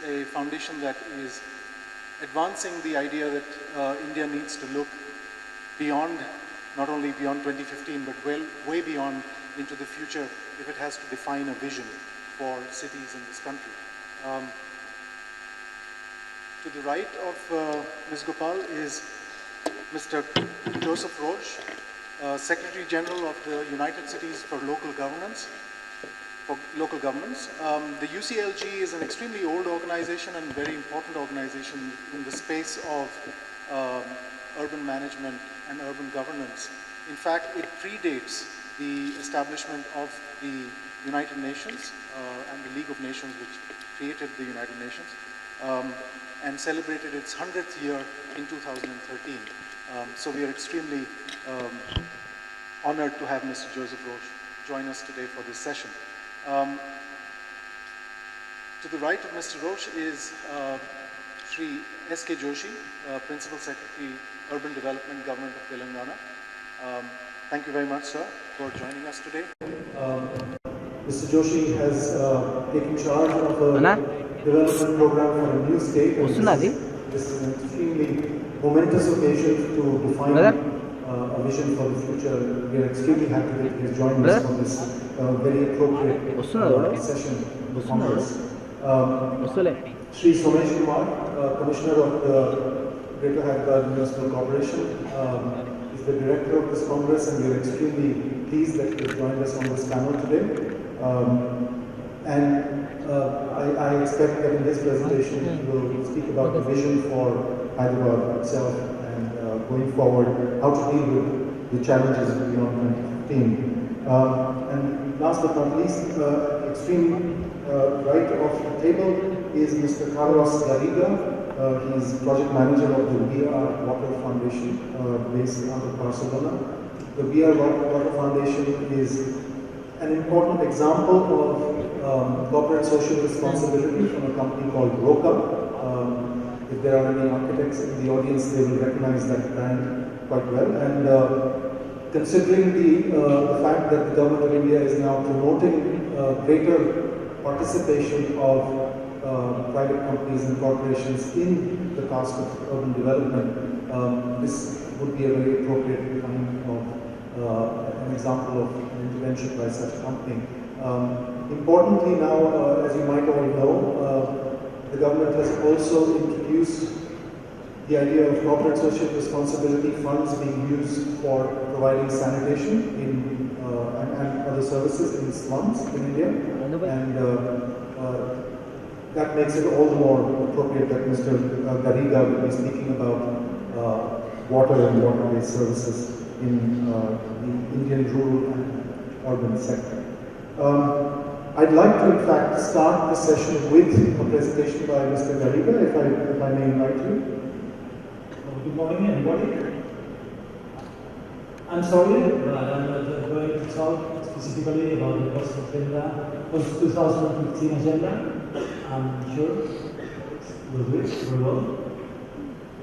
a foundation that is advancing the idea that India needs to look beyond, not only beyond 2015, but way beyond into the future if it has to define a vision for cities in this country. To the right of Ms. Gopal is Mr. Joseph Roche, Secretary General of the United Cities for Local Governance. The UCLG is an extremely old organization and very important organization in the space of urban management and urban governance. In fact, it predates the establishment of the United Nations and the League of Nations, which created the United Nations, and celebrated its 100th year in 2013. So we are extremely honored to have Mr. Joseph Roche join us today for this session. To the right of Mr. Roche is Sri S.K. Joshi, Principal Secretary, Urban Development, Government of Telangana. Thank you very much, sir, for joining us today. Mr. Joshi has taken charge of a development program for a new state. This is an extremely momentous occasion to define a vision for the future. We are extremely happy that he has joined us for this very appropriate session of Congress. Sri Somesh Kumar, Commissioner of the Greater Hyderabad Municipal Corporation, is the Director of this Congress, and we are extremely pleased that he has joined us on this panel today. I expect that in this presentation he will speak about the vision for Hyderabad itself and going forward, how to deal with the challenges beyond 2015. And last but not least, extreme right of the table is Mr. Carlos Garriga. He is project manager of the VR Water Foundation based out of Barcelona. The VR Water Foundation is an important example of corporate social responsibility from a company called ROCA. If there are any architects in the audience, they will recognize that brand quite well. And considering the fact that the government of India is now promoting greater participation of private companies and corporations in the cost of urban development, this would be a very appropriate kind of an example of an intervention by such a company. Importantly now, as you might all know, the government has also introduced the idea of corporate social responsibility funds being used for providing sanitation and other services in slums in India, and that makes it all the more appropriate that Mr. Garriga will be speaking about water and water-based services in the Indian rural and urban sector. I'd like to, in fact, start the session with a presentation by Mr. Garriga, if I may invite you. Good morning, everybody. I'm sorry, but I'm not going to talk specifically about the post-2015 agenda. I'm sure we'll do it very well.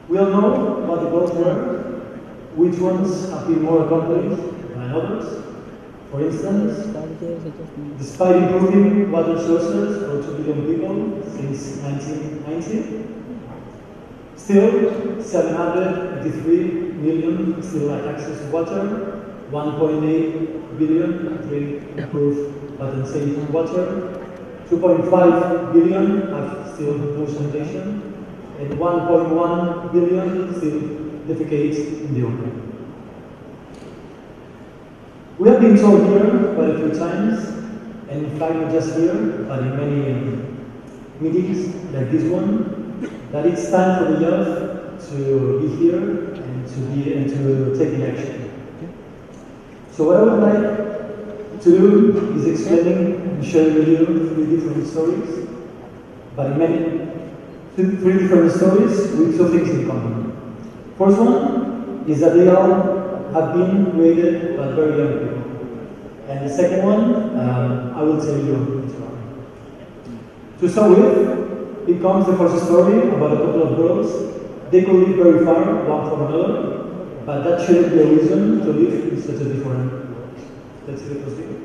We all know what the goals were, which ones have been more accomplished than others. For instance, despite improving water sources for 2 billion people since 1990, still 783 million still lack access to water, 1.8 billion drink improved but unsafe water, 2.5 billion have still no sanitation, and 1.1 billion still defecate in the open. We have been told here quite a few times, and in fact not just here, but in many meetings like this one, that it's time for the youth to be here and to take the action. So what I would like to do is explaining and sharing with you 3 different stories, but in 3 different stories with 2 things in common. First one is that they all have been created by very young people. And the second one, I will tell you later on. To start with, it comes the first story about a couple of girls. They could live very far one from another, but that shouldn't be a reason to live in such a different world. Let's see the first video.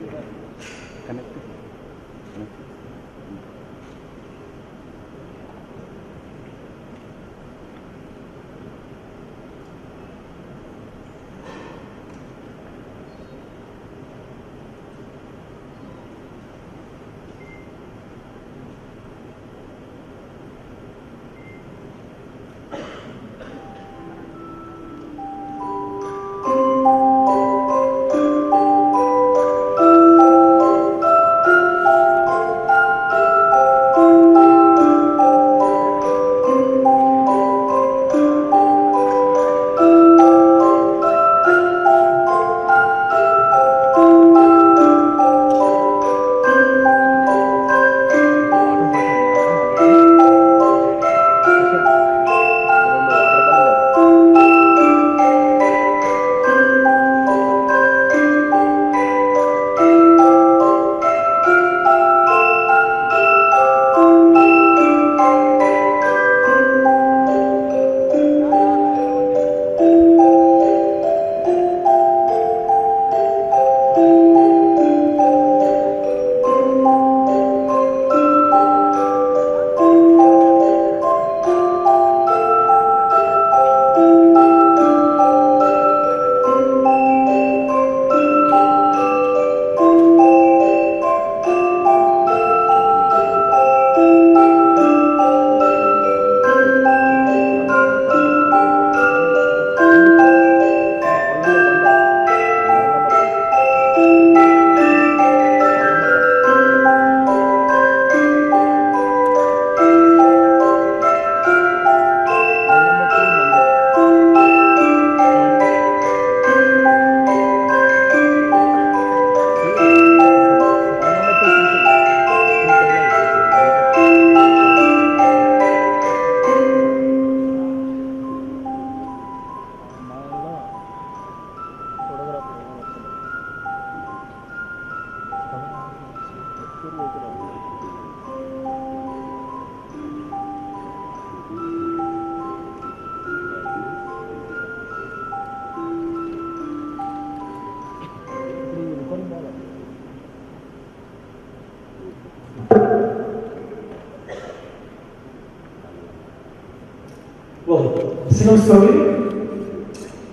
Well, the second story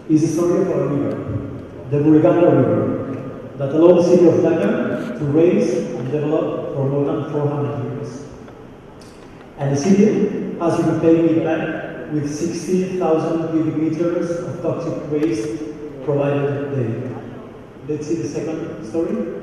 is the story of a river, the Buriganga River, that allowed the city of Dhaka to raise and develop for more than 400 years. And the city has been paying it back with 60,000 cubic meters of toxic waste provided daily. Let's see the second story.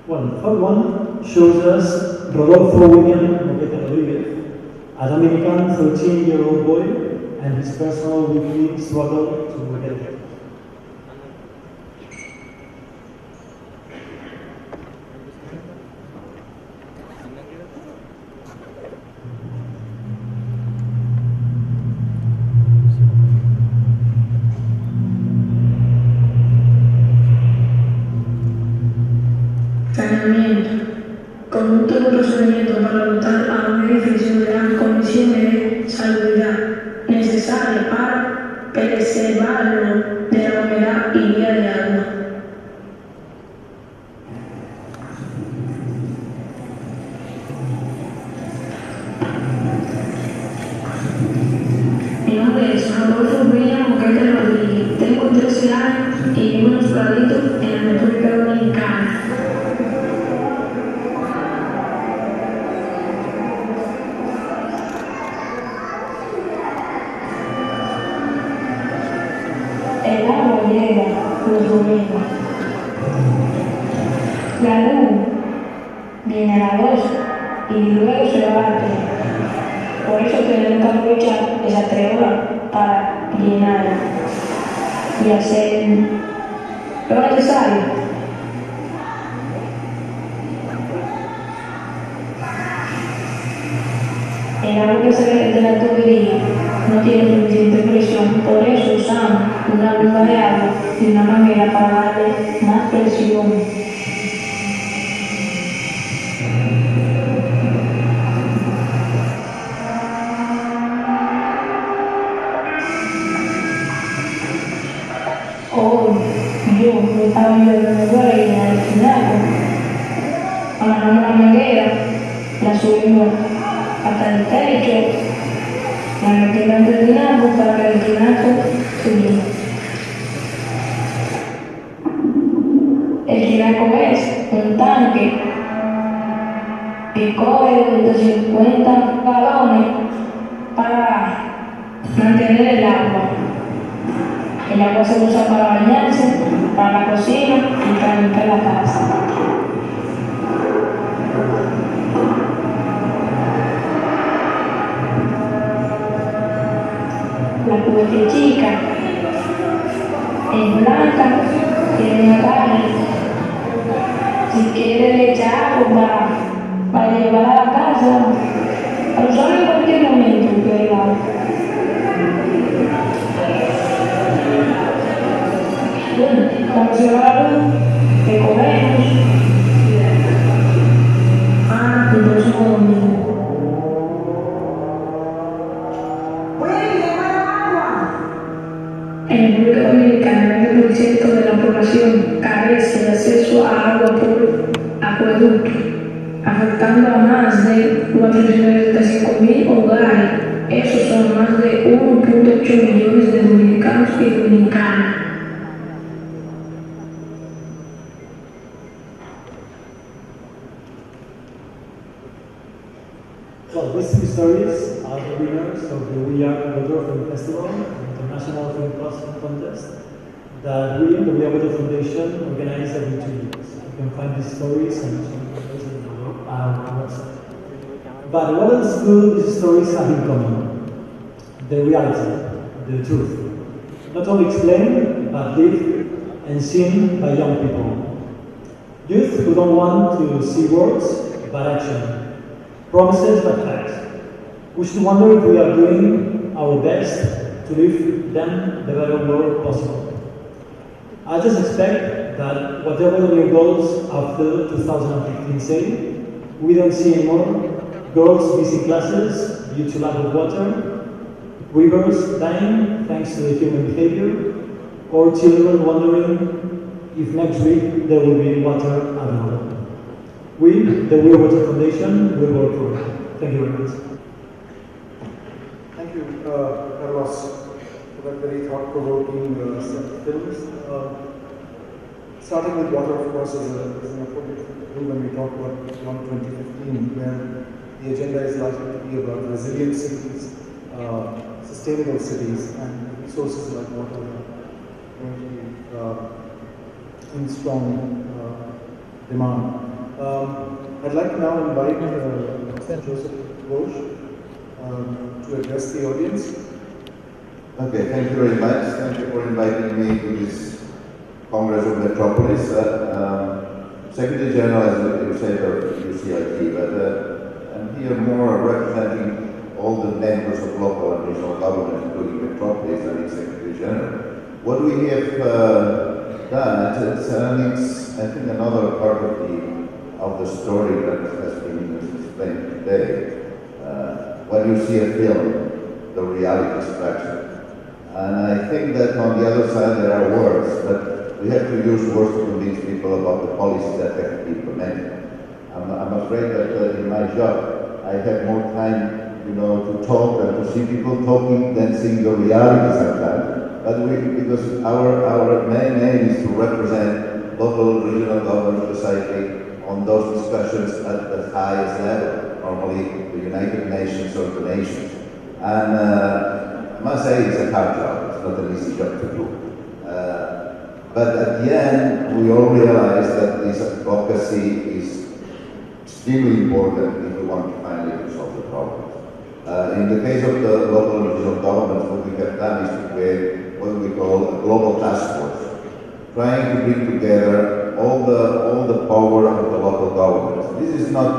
Well, the third one shows us Rodolfo William Moquete Rodriguez, a Dominican 13-year-old boy, and his personal weekly struggle to get there. Saneamiento. Con un tubo de procedimiento para dotar a un edificio de las condiciones de salubridad necesarias para preservarlo de la humedad y vía de agua. Mi nombre es Rodolfo William Moquete Rodríguez. Tengo 13 años y vivo en Floradito, en la República Dominicana. El agua llega los domingos. La luz viene a las 12 y luego se va a las 3. Por eso tenemos que aprovechar esas 3 horas para llenar y hacer lo necesario. El agua que sale de la tubería no tiene suficiente presión, por eso usamos una bomba de agua y una manguera para darle más presión. Hoy yo me estaba viendo en el baile al final, agarramos la manguera, la subimos hasta el techo, la metimos entre el tinaco para que el tinaco subiera. El tinaco es un tanque que coge 250 galones para mantener el agua. El agua se usa para bañarse, para la cocina y para limpiar la casa. La cubeta chica es blanca, tiene una carne. Si quiere le echa agua para llevar a la casa, para usarlo en cualquier momento que va. Bueno, cuando se va la luz, recogemos el próximo domingo. En República Dominicana, el 20% de la población carece de acceso a agua por acueducto, afectando a más de 475.000 hogares. Esos son más de 1.8 millones de dominicanos y dominicanas. Well, these 3 stories are the winners of the We Are Water Film Festival, an international film contest that we in the We Are Water Foundation organize every 2 years. You can find these stories and some others on our website. But what else do these stories have in common? The reality, the truth. Not only explained, but lived and seen by young people. Youth who don't want to see words, but action. Promises but facts. We should wonder if we are doing our best to leave them the better world possible. I just expect that whatever the new goals after 2015 say, we don't see anymore girls missing classes due to lack of water, rivers dying thanks to the human behavior, or children wondering if next week there will be water available. We, the We Are Water Foundation, will work for it. Thank you very much. Thank you, Carlos, for that very thought-provoking set of films. Starting with water, of course, is an important thing when we talk about beyond 2015, where the agenda is likely to be about resilient cities, sustainable cities, and resources like water are going to be in strong demand. I'd like to now invite Joseph Ghosh to address the audience. Okay, thank you very much. Thank you for inviting me to this Congress of Metropolis. Secretary General, as you said, of UCIT, but I'm here more representing all the members of local and regional government, including Metropolis and its Secretary General. What we have done, it's I think another part of the story that has been explained today. When you see a film, the reality is fractured. And I think that on the other side there are words, but we have to use words to convince people about the policies that have to be implemented. I'm afraid that in my job, I have more time, to talk and to see people talking than seeing the reality sometimes. But because our main aim is to represent local, regional government society on those discussions at the highest level, normally the United Nations or the nations. And I must say it's a hard job, it's not an easy job to do. But at the end, we all realize that this advocacy is extremely important if we want to finally solve the problem. In the case of the local and regional governments, what we have done is to create what we call a global task force, trying to bring together all the power of the local governments. This is not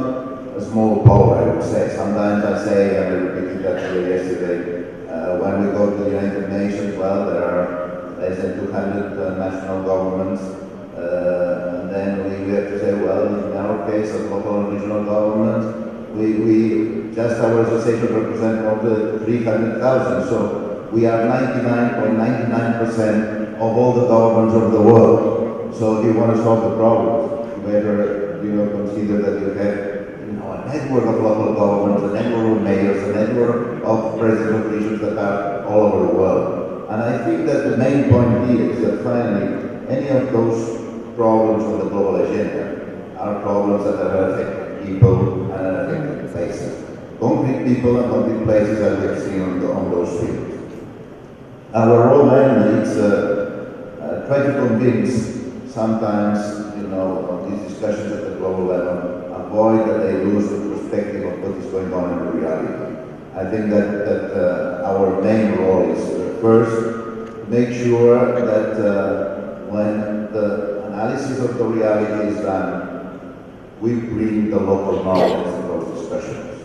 a small power, I would say. Sometimes I say, and I repeated that here yesterday, when we go to the United Nations, well, there are less than 200 national governments, and then we have to say, well, in our case of local and regional governments, we just our association represent more than 300,000, so we are 99.99% of all the governments of the world. So if you want to solve the problem, you better consider that you have a network of local governments, a network of mayors, a network of presidents of regions that are all over the world. And I think that the main point here is that finally, any of those problems on the global agenda are problems that are affecting people and are affecting places. Concrete people and concrete places as we have seen on those fields. Our role mainly is try to convince, sometimes, on these discussions at the global level, avoid that they lose the perspective of what is going on in the reality. I think that our main role is first, make sure that when the analysis of the reality is done, we bring the local knowledge to those discussions.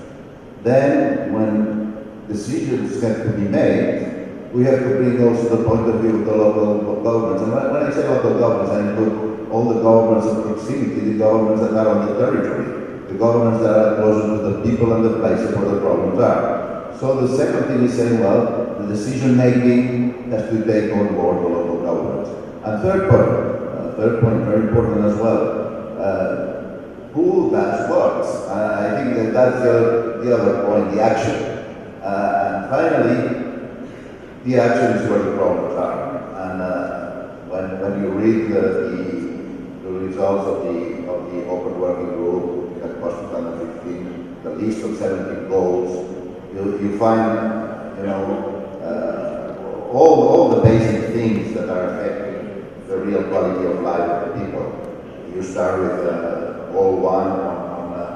Then, when decisions have to be made, we have to bring also the point of view of the local governments. And when I say local governments, I include all the governments of proximity, the governments that are on the territory, the governments that are closer to the people and the places where the problems are. So the second thing is saying, well, the decision making has to take on board the local governments. And third point, very important as well, who does what? I think that that's the other point, the action. And finally, the action is where the problems are. And when you read the results of the open working group that was 2015, the list of 17 goals, you find all the basic things that are affecting the real quality of life of the people. You start with goal 1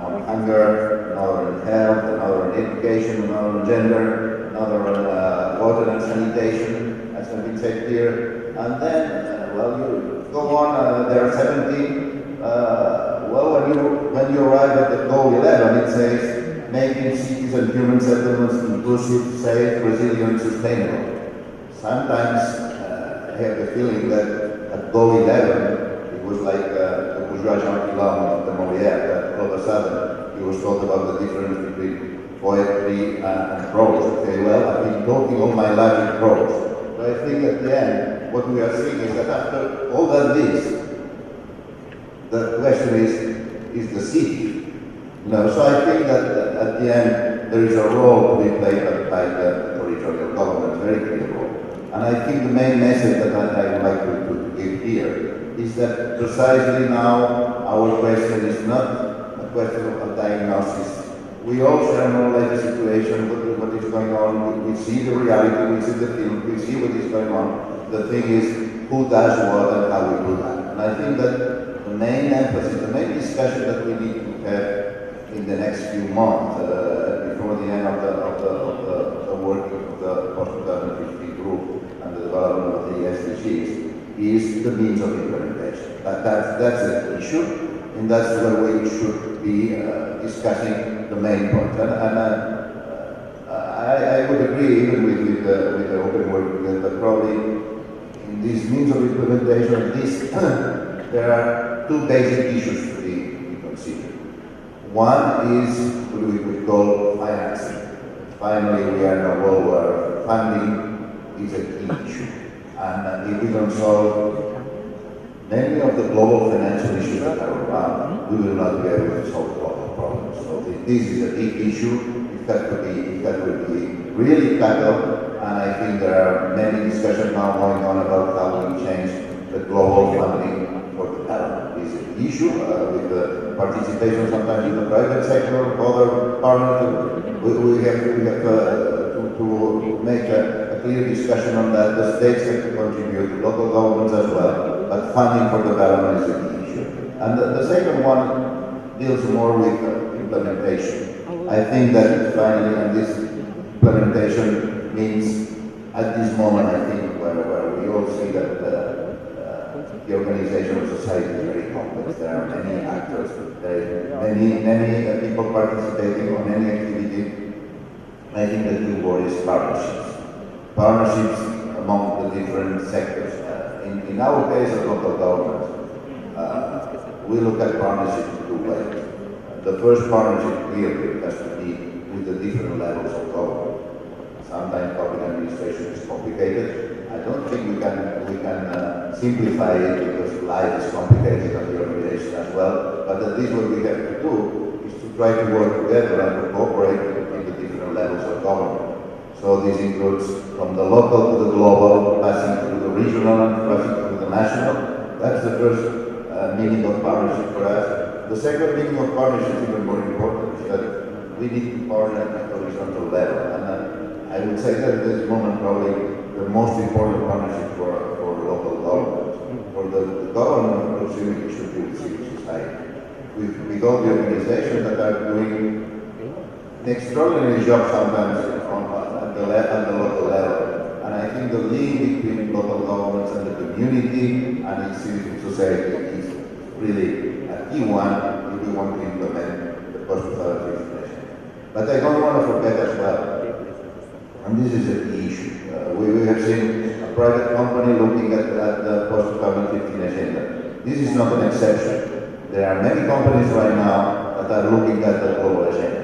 on hunger, another on health, another on education, another on gender, another on water and sanitation, as has been said here. And then, you go on, there are 17. When you arrive at the goal 11, it says, making cities and human settlements inclusive, safe, resilient, sustainable. Sometimes I have the feeling that at goal 11, it was like the bourgeois Jean-Pilon of the Molière, that all of a sudden he was talking about the difference between poetry and prose. Okay, well, I've been talking all my life in prose. So I think at the end, what we are seeing is that after all that list, the question is the city. So I think that at the end, there is a role to be played by the territorial government, very clear role. And I think the main message that I would like to give here is that precisely now our question is not a question of a diagnosis. We all share more or less the situation, what is going on. We see the reality, we see the film, we see what is going on. The thing is, who does what and how we do that. And I think that the main emphasis, the main discussion that we need to have in the next few months, before the end of the work of the post-2015 group and the development of the SDGs, is the means of implementation. That's the issue, and that's where we should be discussing the main points. And I would agree even with the open work that probably in this means of implementation, at least there are two basic issues to be considered. One is what we would call financing. Finally, we are in a world where funding is a key issue. And if we don't solve many of the global financial issues that are around, we will not be able to solve global problems. So this is a big issue. It has to be really tackled. And I think there are many discussions now going on about how we change the global funding for development. This is an issue with the participation sometimes in the private sector, other partners. We have to make a clear discussion on that. The states have to contribute, local governments as well. funding for development is a key issue. And the second one deals more with implementation. I think that finally, and this implementation means at this moment, I think, where we all see that the organization of society is very complex. There are many actors, there are many people participating on any activity. I think the key word is partnerships. Partnerships among the different sectors. In our case of local government, we look at partnerships in two ways. The first partnership clearly has to be with the different levels of government. Sometimes public administration is complicated. I don't think we can simplify it because life is complicated and the organization as well. But at least what we have to do is to try to work together and to cooperate in the different levels of government. So this includes from the local to the global, passing through the regional and passing through the national. That's the first meaning of partnership for us. The second meaning of partnership is even more important, is that we need to partner at the horizontal level. And I would say that at this moment probably the most important partnership for local government. For the government proximity should be with civil society. With all the organizations that are doing an extraordinary job sometimes at the local level. And I think the link between local governments and the community and civil society is really a key one if we want to implement the post-2050 legislation. But I don't want to forget as well, and this is a key issue. We have seen a private company looking at the post-2015 agenda. This is not an exception. There are many companies right now that are looking at the global agenda.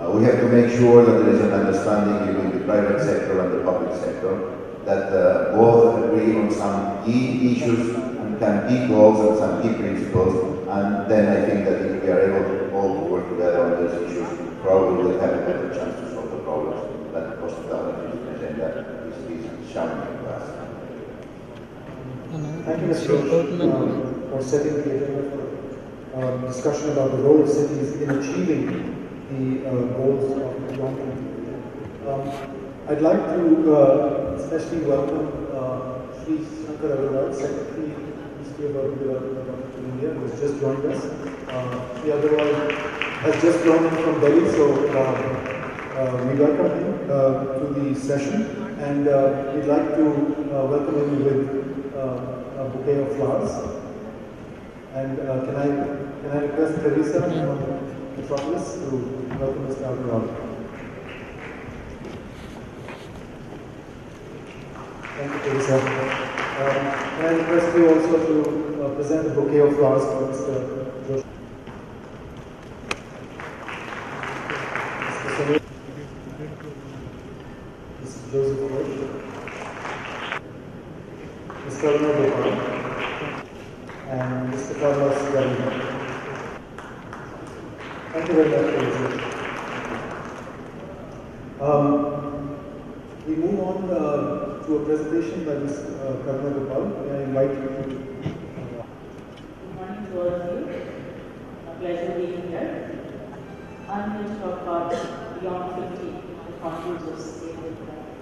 We have to make sure that there is an understanding between the private sector and the public sector, that both agree on some key issues and some key goals and some key principles, and then I think that if we are able to all work together on those issues, probably we'll have a better chance to solve the problems that the post-2015 agenda is showing to us. Thank you, Mr. Roche, for setting the agenda for discussion about the role of cities in achieving the goals of Beyond 2050. I'd like to especially welcome Sri Shankar Agarwal, Secretary, Ministry of Urban Development of India, who has just joined us. Sri Agarwal has just flown in from Delhi, so we welcome him to the session, and we'd like to welcome him with a bouquet of flowers. And can I request Teresa from Metropolis to welcome Mr. Agarwal. Thank you, Teresa. Can I request you also to present a bouquet of flowers for Mr. Josh? Mr. Samir, Mr. Joseph Roche, Mr. Aruna Gopal, and Mr. Carlos Garino. Thank you very much, Teresa. We move on to a presentation by Ms. Karuna Gopal. May I invite you to... Good morning to all of you. A pleasure being here. I'm going to talk about Beyond 50, the contours of sustainable development.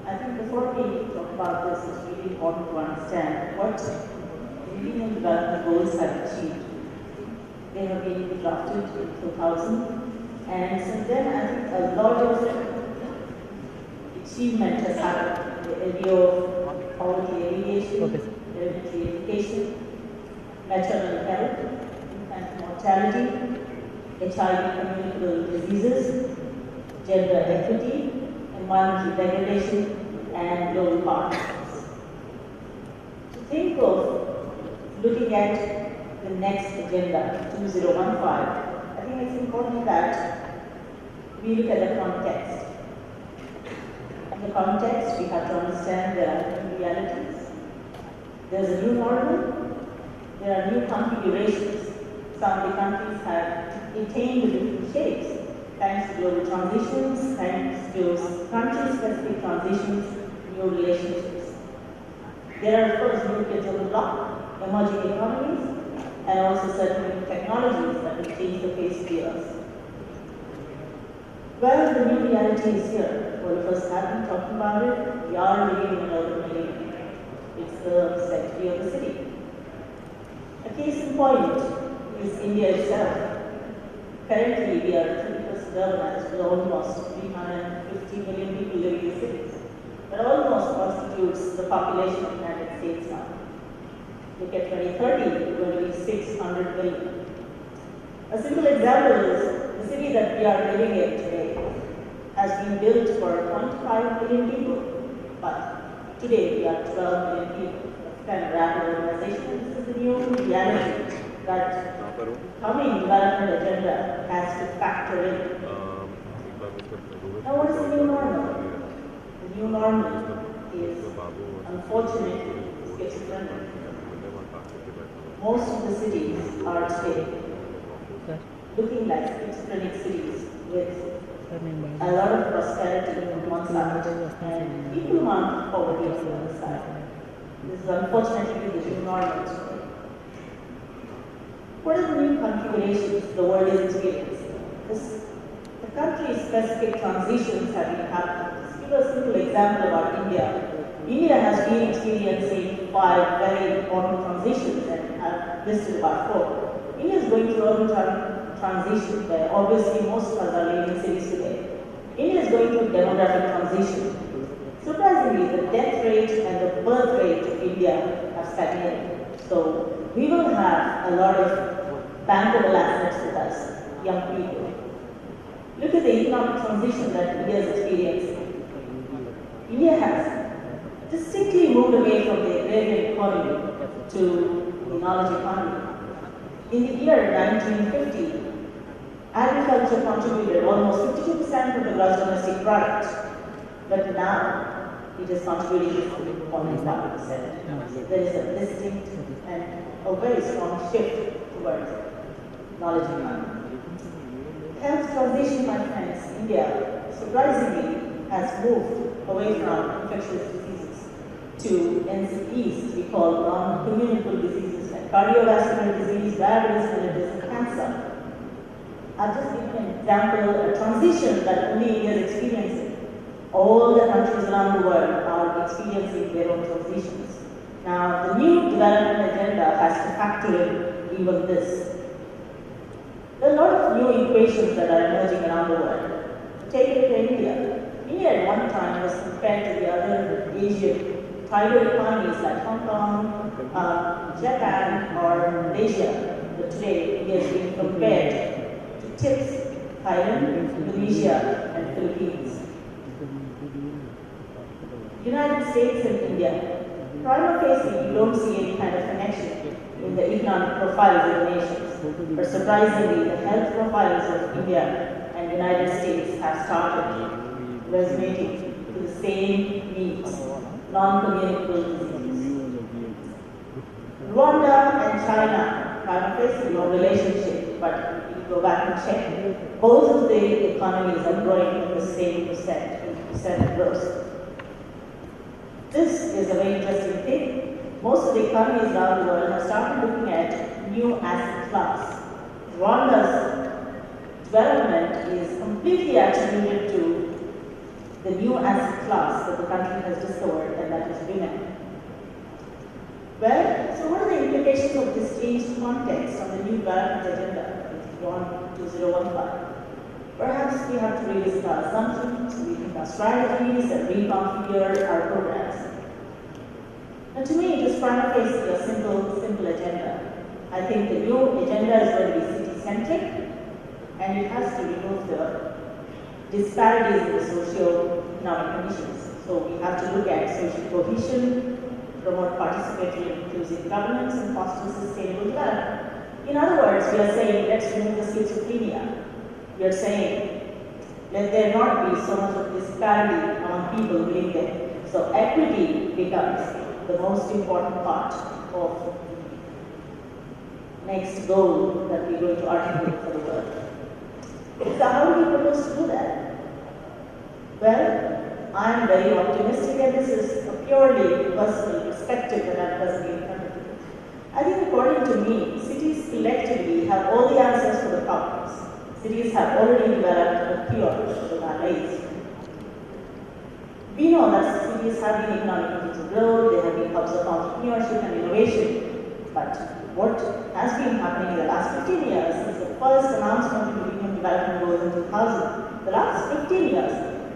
I think before we talk about this, it's really important to understand what Millennium Development Goals have achieved. They have been drafted in 2000. And since then, I think a lot of achievement has happened in the area of poverty alleviation, elementary education, maternal health, infant mortality, HIV communicable diseases, gender equity, environmental degradation, and global partnerships. To think of looking at the next agenda, 2015, I think it's important that we look at the context. In the context, we have to understand there are new realities. There's a new normal. There are new configurations. Some of the countries have attained different shapes, thanks to global transitions, thanks to country-specific transitions, new relationships. There are, of course, new kids on the block, emerging economies, and also certain new technologies that will change the face of the earth. Well, the new reality is here. All of us have been talking talking about it, we are living in an urban millennium. It's the century of the city. A case in point is India itself. Currently, we are 30% urbanized with almost 350 million people living in cities. That almost constitutes the population of the United States now. Look at 2030, it's going to be 600 million. A simple example is the city that we are living in today has been built for 0.5 million people, but today we are 12 million people. That's kind of rapid urbanization. This is the new reality that coming development agenda has to factor in. Now, what is the new normal? The new normal is, unfortunately, schizophrenia. Most of the cities are today looking like schizophrenic cities with a lot of prosperity on one side and equal amount of poverty on the other side. This is unfortunately the new normal today. What are the new configurations the world is experiencing? The country-specific transitions have been happening. Let's give a simple example about India. India has been experiencing 5 very important transitions, and I've listed about 4. India is going through urban transition, where obviously most of us are living in cities today. India is going through demographic transition. Surprisingly, the death rate and the birth rate of India have stagnated. So we will have a lot of bankable assets with us, young people. Look at the economic transition that India is experiencing. India has distinctly moved away from the agrarian economy to the knowledge economy. In the year 1950, agriculture contributed almost 52% of the gross domestic product, but now it is contributing 45%. There is a distinct and a very strong shift towards knowledge economy. Health transition, my friends, India surprisingly has moved away from infectious diseases to NCEs, we call non-communicable diseases like cardiovascular disease, diabetes, mellitus, and cancer. I've just given an example, a transition that only India is experiencing. All the countries around the world are experiencing their own transitions. Now, the new development agenda has to factor in even this. There are a lot of new equations that are emerging around the world. Take it to India. India at one time was compared to the other Asian tidal economies like Hong Kong, Japan, or Malaysia. But today, India is being compared to TIPS, Thailand, Indonesia, and Philippines. United States and India. Prima facie, you don't see any kind of connection in the economic profiles of the nations. But surprisingly, the health profiles of India and United States have started resonating to the same needs, non-communicable diseases. Rwanda and China, prima facie, no relationship, but if you go back and check, both of the economies are growing at the same percent growth. This is a very interesting thing. Most of the economies around the world have started looking at new asset class. Rwanda's development is completely attributed to the new asset class that the country has discovered, and that is women. Well, so what are the implications of this changed context on the new development agenda beyond 2015? Perhaps we have to revisit our assumptions, rethink our strategies, and reconfigure our programs. Now, to me, it is prima facie a simple agenda. I think the new agenda is going to be city-centric, and it has to remove the disparities in the socio-economic conditions. So we have to look at social cohesion, promote participatory and inclusive governance, and foster sustainable development. In other words, we are saying, let's remove the schizophrenia. We are saying, let there not be so much of disparity among people living there. So equity becomes the most important part of the next goal that we're going to articulate for the world. So how do we propose to do that? Well, I'm very optimistic, and this is a purely personal perspective that I'm presenting in front of you. I think according to me, cities collectively have all the answers for the problems. Cities have already developed a cure for the malaise. We know that cities have been economic engines of growth, they have been hubs of entrepreneurship and innovation. But what has been happening in the last 15 years since the first announcement of the Human Development Goals in 2000, the last 15 years,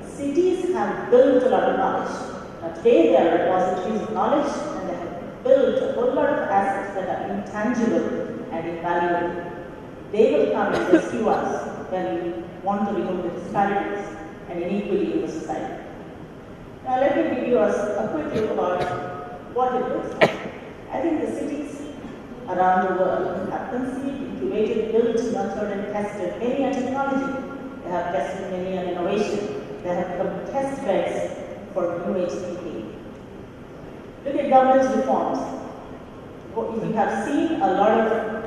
cities have built a lot of knowledge. Now today they are repositories of knowledge and they have built a whole lot of assets that are intangible and invaluable. They will come and rescue us when we want to remove the disparities and inequality in the society. Now let me give you a quick look about what it looks like. I think the cities around the world have conceived, incubated, built, nurtured and tested many a technology. They have tested many an innovation. They have become test beds for new age thinking. Look at governance reforms. If you have seen a lot of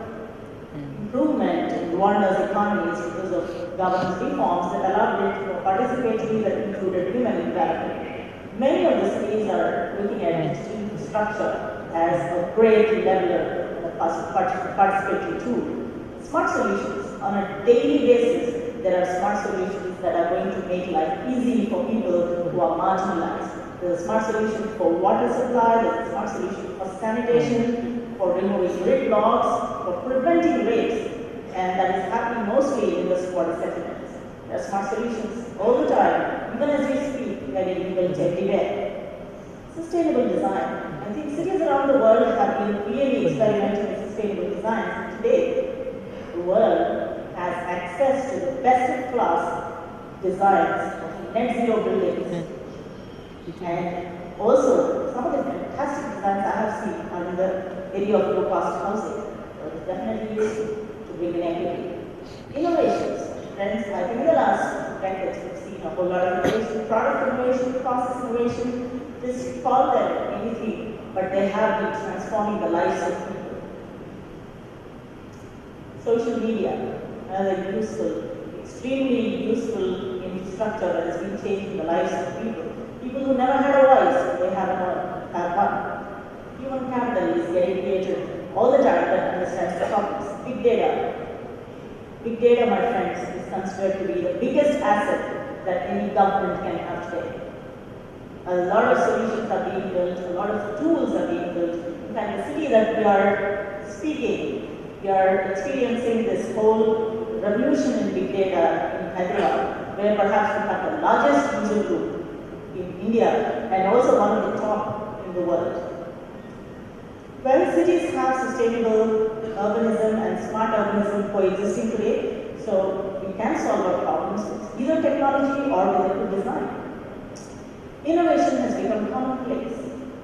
improvement in Rwanda's economies because of governance reforms that allowed it to participatory that included women in development. Many of the cities are looking at digital infrastructure as a great leveler and a participatory tool. Smart solutions. On a daily basis, there are smart solutions that are going to make life easy for people who are marginalized. There's a smart solution for water supply, there's a smart solution for sanitation, for removing gridlocks, for preventing rapes, and that is happening mostly in the squatter settlements. There are smart solutions all the time, even as we speak, that are being built everywhere. Sustainable design. I think cities around the world have been really experimenting with sustainable design. And today, the world has access to the best-in-class designs of net zero buildings. And also, some of the fantastic designs I have seen are in the area of low-cost housing. So it's definitely useful to bring in equity. Innovations. Friends, I think in the last decades we've seen a whole lot of innovation, product innovation, process innovation, just call them anything, but they have been transforming the lives of people. Social media, another useful, extremely useful infrastructure that has been changing the lives of people. People who never had a voice, they have one. Human capital is getting created all the time that understands the topics. Big data. Big data, my friends, is considered to be the biggest asset that any government can have today. A lot of solutions are being built, a lot of tools are being built. In fact, the city that we are speaking, we are experiencing this whole revolution in big data in Hyderabad, where perhaps we have the largest user group in India and also one of the top in the world. Well, cities have sustainable urbanism and smart urbanism coexisting today, so we can solve our problems with either technology or with good design. Innovation has become commonplace.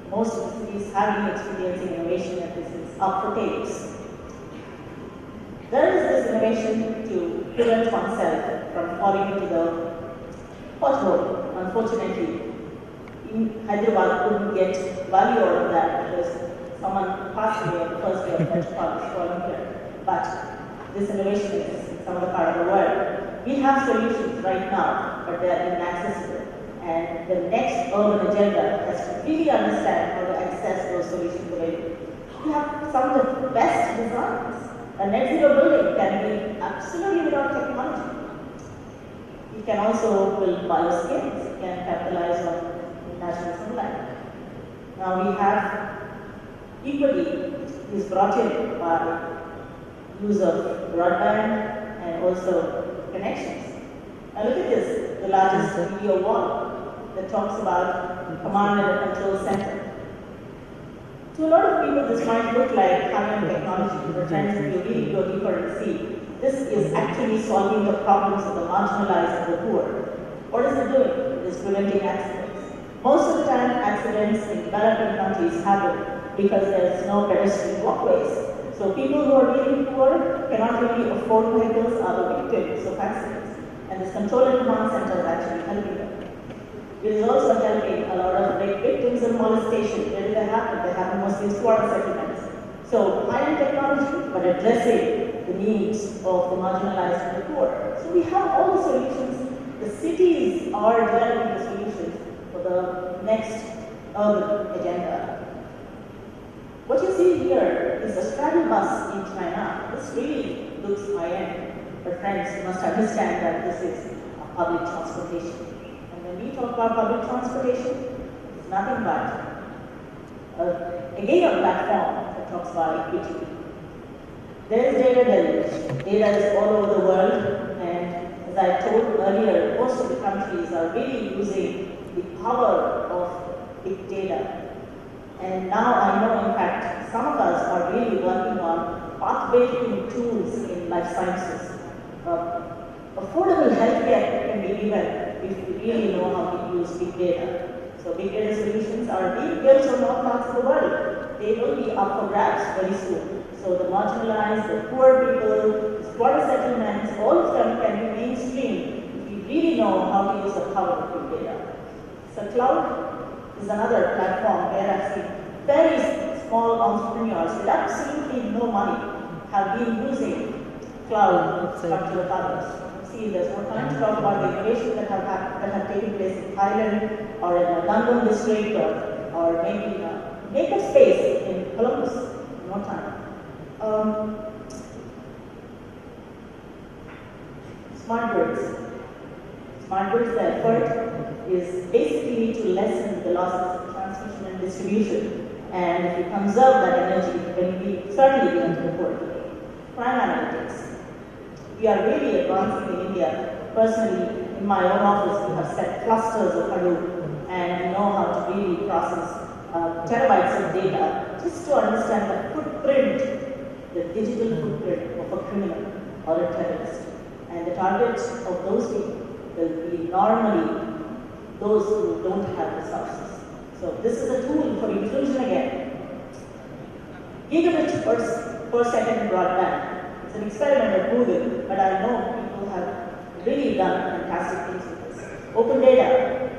Most of the cities have been experiencing innovation and this is up for takes. There is this innovation to prevent oneself from falling into the pothole. Unfortunately, in Hyderabad couldn't get value out of that because someone passed away on the first day of Metropolis falling here. But this innovation exists in some other part of the world. We have solutions right now, but they are inaccessible. And the next urban agenda has to really understand how to access those solutions available. We have some of the best designs. A net zero building can be absolutely without technology. It can also build bioskins. It can capitalize on natural sunlight. Now we have equity is brought in by use of broadband and also connections. Now look at this, the largest video wall that talks about command and control center. To a lot of people, this might look like having technology, but friends, if you really go deeper and see, this is actually solving the problems of the marginalized and the poor. What is it doing? It is preventing accidents. Most of the time, accidents in developing countries happen because there is no pedestrian walkways. So people who are really poor cannot really afford vehicles are the victims of accidents. And this control and command center is actually helping them. It is also helping a lot of rape victims of molestation. Where do they happen? They happen mostly in squatter settlements. So high-end technology, but addressing the needs of the marginalized and the poor. So we have all the solutions. The cities are developing the solutions for the next urban agenda. What you see here is a straddle bus in China. This really looks high-end. But friends, you must understand that this is a public transportation. And when we talk about public transportation, it's nothing but again a platform that talks about equity. There is data deluge. Data is all over the world, and as I told earlier, most of the countries are really using the power of big data. And now I know, in fact, some of us are really working on pathway tools in life sciences. Affordable healthcare can be given if we really know how to use big data. So big data solutions are being built on all parts of the world. They will be up for grabs very soon. So the marginalized, the poor people, the squatter settlements, all of them can be mainstream if we really know how to use the power of big data. So cloud is another platform where I've seen very small entrepreneurs with absolutely no money have been using cloud to structure others. See, there's more time to talk about the innovations that have taken place in Thailand or in the London district or maybe Makerspace in Columbus. More time. Smart grids. Smart grids, the effort is basically to lessen the losses of transmission and distribution. And if we conserve that energy, then we certainly be able to afford it. Crime analytics. We are really advancing in India. Personally, in my own office, we have set clusters of Hadoop, and we know how to really process terabytes of data just to understand the footprint, the digital footprint of a criminal or a terrorist. And the targets of those people will be normally those who don't have resources. So this is a tool for inclusion again. Gigabit per second broadband. It's an experiment at Google, but I know people have really done fantastic things with this. Open data.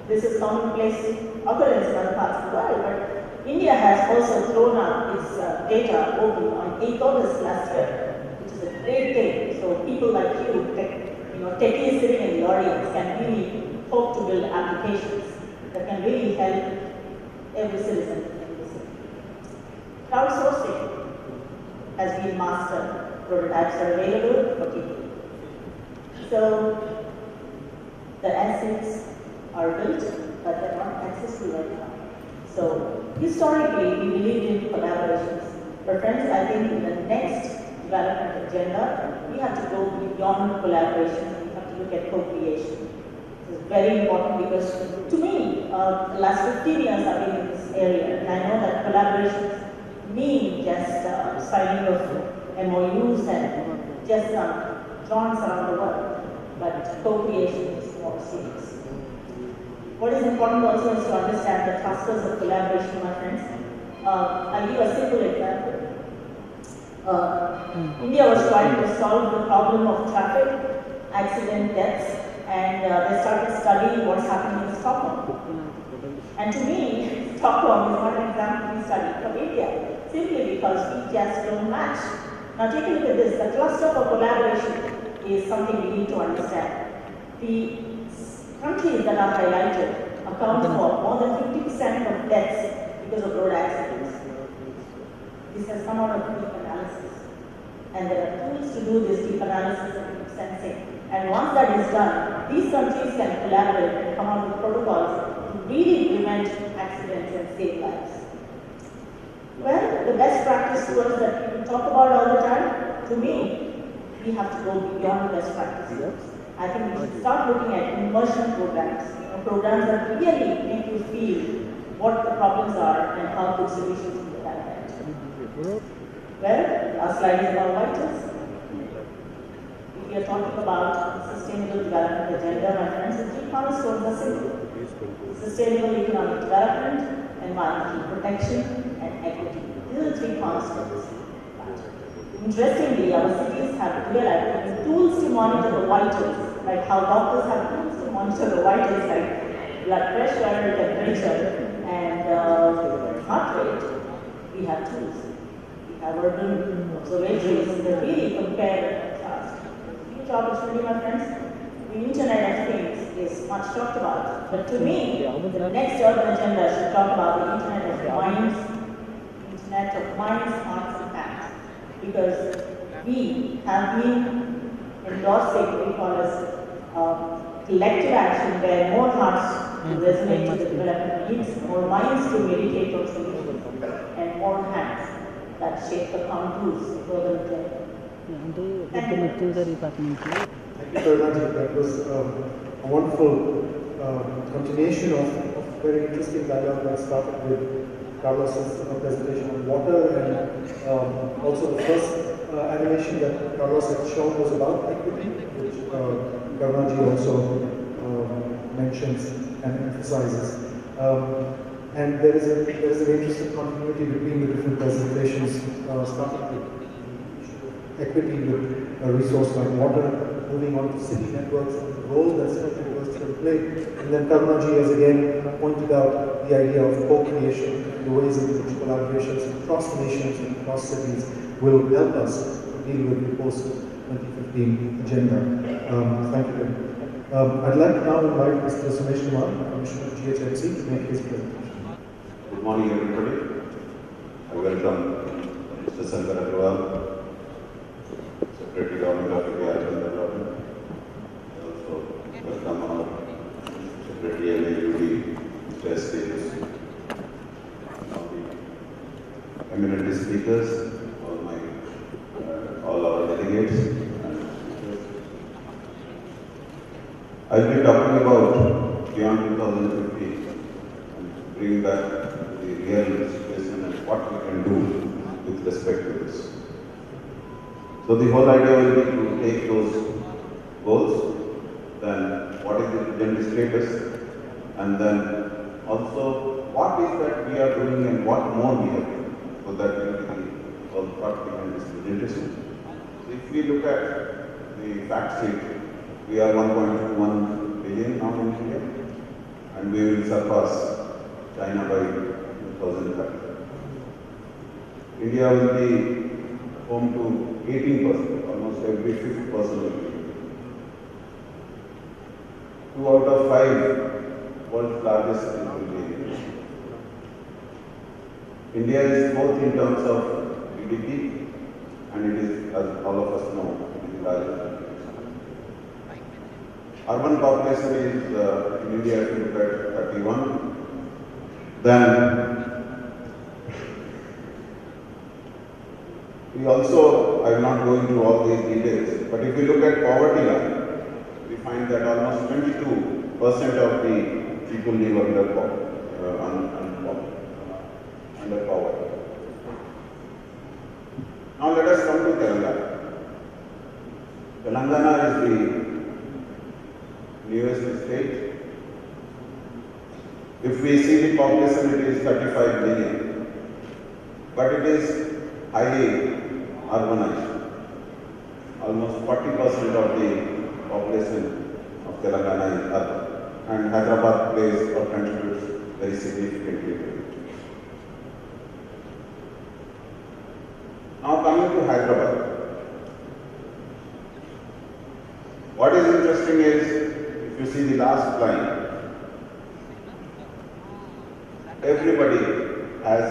This is commonplace occurrence in other parts of the world, but India has also thrown out its data open on 8th August last year, which is a great thing. So people like you, techies sitting in the audience, can really hope to build applications that can really help every citizen in the city. Crowdsourcing has been mastered. Prototypes are available for people. So the assets are built, but they're not accessible right now. So historically, we believed in collaborations. But friends, I think in the next development agenda, we have to go beyond collaboration. We have to look at co-creation. This is very important because, to me, the last 15 years I've been in this area, and I know that collaborations mean just signing of MOUs and just joints around the world, but co-creation is more serious. What is important also is to understand the clusters of collaboration, my friends. I'll give a simple example. India was trying to solve the problem of traffic, accident deaths, and they started studying what's happening in Stockholm. And to me, Stockholm is not an example to be studied from India, simply because we just don't match. Now take a look at this. The cluster for collaboration is something we need to understand. The countries that are highlighted account for more than 50% of deaths because of road accidents. This has come out of deep analysis. And there are tools to do this deep analysis and deep sensing. And once that is done, these countries can collaborate and come out with protocols to really prevent accidents and save lives. Well, the best practice towards that people talk about all the time, to me, we have to go beyond best practices. I think we should start looking at immersion programs, programs that really make you feel what the problems are and how good solutions can be developed. Well, our slide is about vitals. If we are talking about sustainable development agenda, my friends, the three cornerstones are simple. Sustainable economic development, environmental protection, and equity. These are the three cornerstones. Interestingly, our cities have developed tools to monitor the vitals, like how doctors have tools to monitor the vitals, like blood pressure, temperature, and heart rate. We have tools. We have urban observatories that really compare and contrast. Huge opportunity, my friends. The Internet of Things is much talked about, but to me, the next urban agenda should talk about the Internet of Minds, Hearts, and Hands. Because we have been endorsing what we call as collective action where more hearts to resonate with the development needs, more minds to meditate on solutions, and more hands that shape the contours of urban planning. Thank you very much. That was a wonderful continuation of very interesting dialogue that started with Carlos's presentation on water, and also the first animation that Carlos had shown was about equity, which Karunaji also mentions and emphasizes. And there is an interesting continuity between the different presentations, starting with equity with a resource like water, moving on to city networks and the role that city networks can play. And then Karunaji has again pointed out the idea of co-creation, the ways in which collaborations across nations and across cities will help us to deal with the post-2015 agenda. Thank you very much. I'd like to now invite Mr. Sumesh Kumar, Commissioner of GHMC, to make his presentation. Good morning, everybody. I welcome Mr. Sankar Agarwal, Secretary Government of India Urban Development. I also welcome our Secretary MAUD, Mr. S. Eminent speakers, all our delegates. I'll be talking about beyond 2050 and bring back the real situation and what we can do with respect to this. So the whole idea will be to take those goals, then what is the present status, and then also what is that we are doing and what more we have done, so that will be what we can discuss. So if we look at the fact sheet, we are 1.21 billion now in India, and we will surpass China by 2030. India will be home to 18%, almost every fifth person will be. 2 out of 5 world's largest cities will be in India. India is both in terms of GDP, and it is, as all of us know, it is the largest. Urban population is in India, if you look at 31. Then we also, I am not going through all these details, but if we look at poverty line, we find that almost 22% of the people live under poverty. Now let us come to Telangana. Telangana is the newest state. If we see the population, it is 35 million, but it is highly urbanized. Almost 40% of the population of Telangana is urban, and Hyderabad plays or contributes very significantly to it. Now coming to Hyderabad, what is interesting is, if you see the last line, everybody has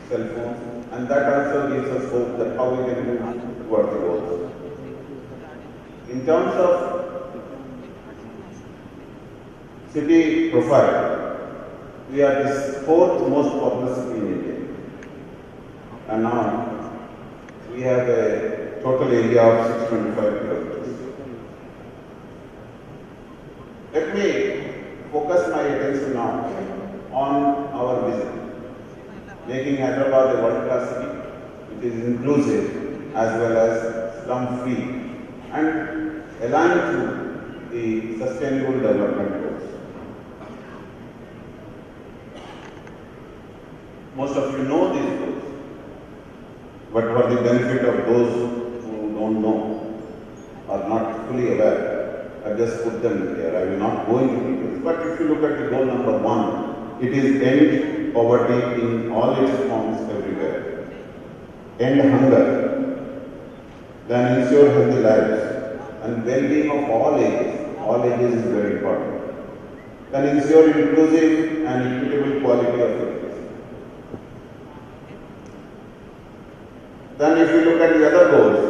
cell phones, and that also gives us hope that how we can move toward the goals. In terms of city profile, we are the 4th most populous city in India, and now we have a total area of 625 kilometers. Let me focus my attention now on our vision, making Hyderabad a world-class city, which is inclusive as well as slum-free and aligned to the sustainable development goals. Most of you know these goals, but for the benefit of those who don't know or not fully aware, I just put them here. I will not go into details. But if you look at the goal number 1, it is end poverty in all its forms everywhere. End hunger. Then ensure healthy lives and well-being of all ages. All ages is very important. Then ensure inclusive and equitable quality of education. Then if you look at the other goals,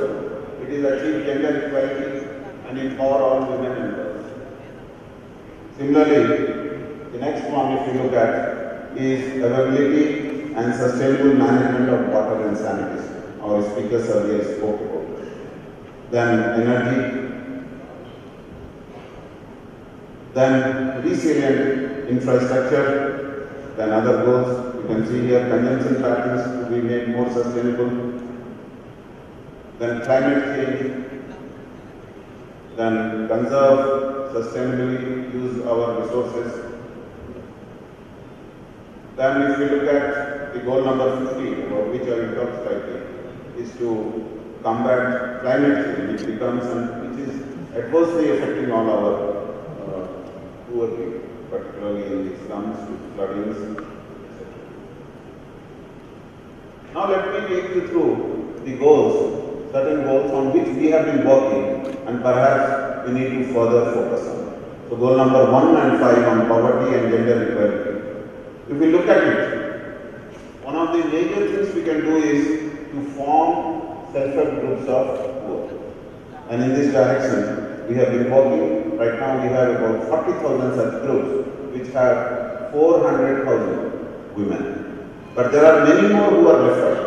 it is achieve gender equality and empower all women and girls. Similarly, the next one, if you look at, is availability and sustainable management of water and sanitation. Our speakers earlier spoke about it. Then energy, then resilient infrastructure, then other goals. You can see here consumption patterns to be made more sustainable, then climate change, then conserve, sustainably use our resources. Then if we look at the goal number 50, about which I will talk slightly, is to combat climate change, which is adversely affecting all our poor people, particularly in the slums, floodings, etc. Now let me take you through the goals, certain goals on which we have been working and perhaps we need to further focus on. So goal number 1 and 5 on poverty and gender equality. If we look at it, one of the major things we can do is to form self-help groups of poor. And in this direction, we have been working. Right now we have about 40,000 such groups which have 400,000 women. But there are many more who are left out.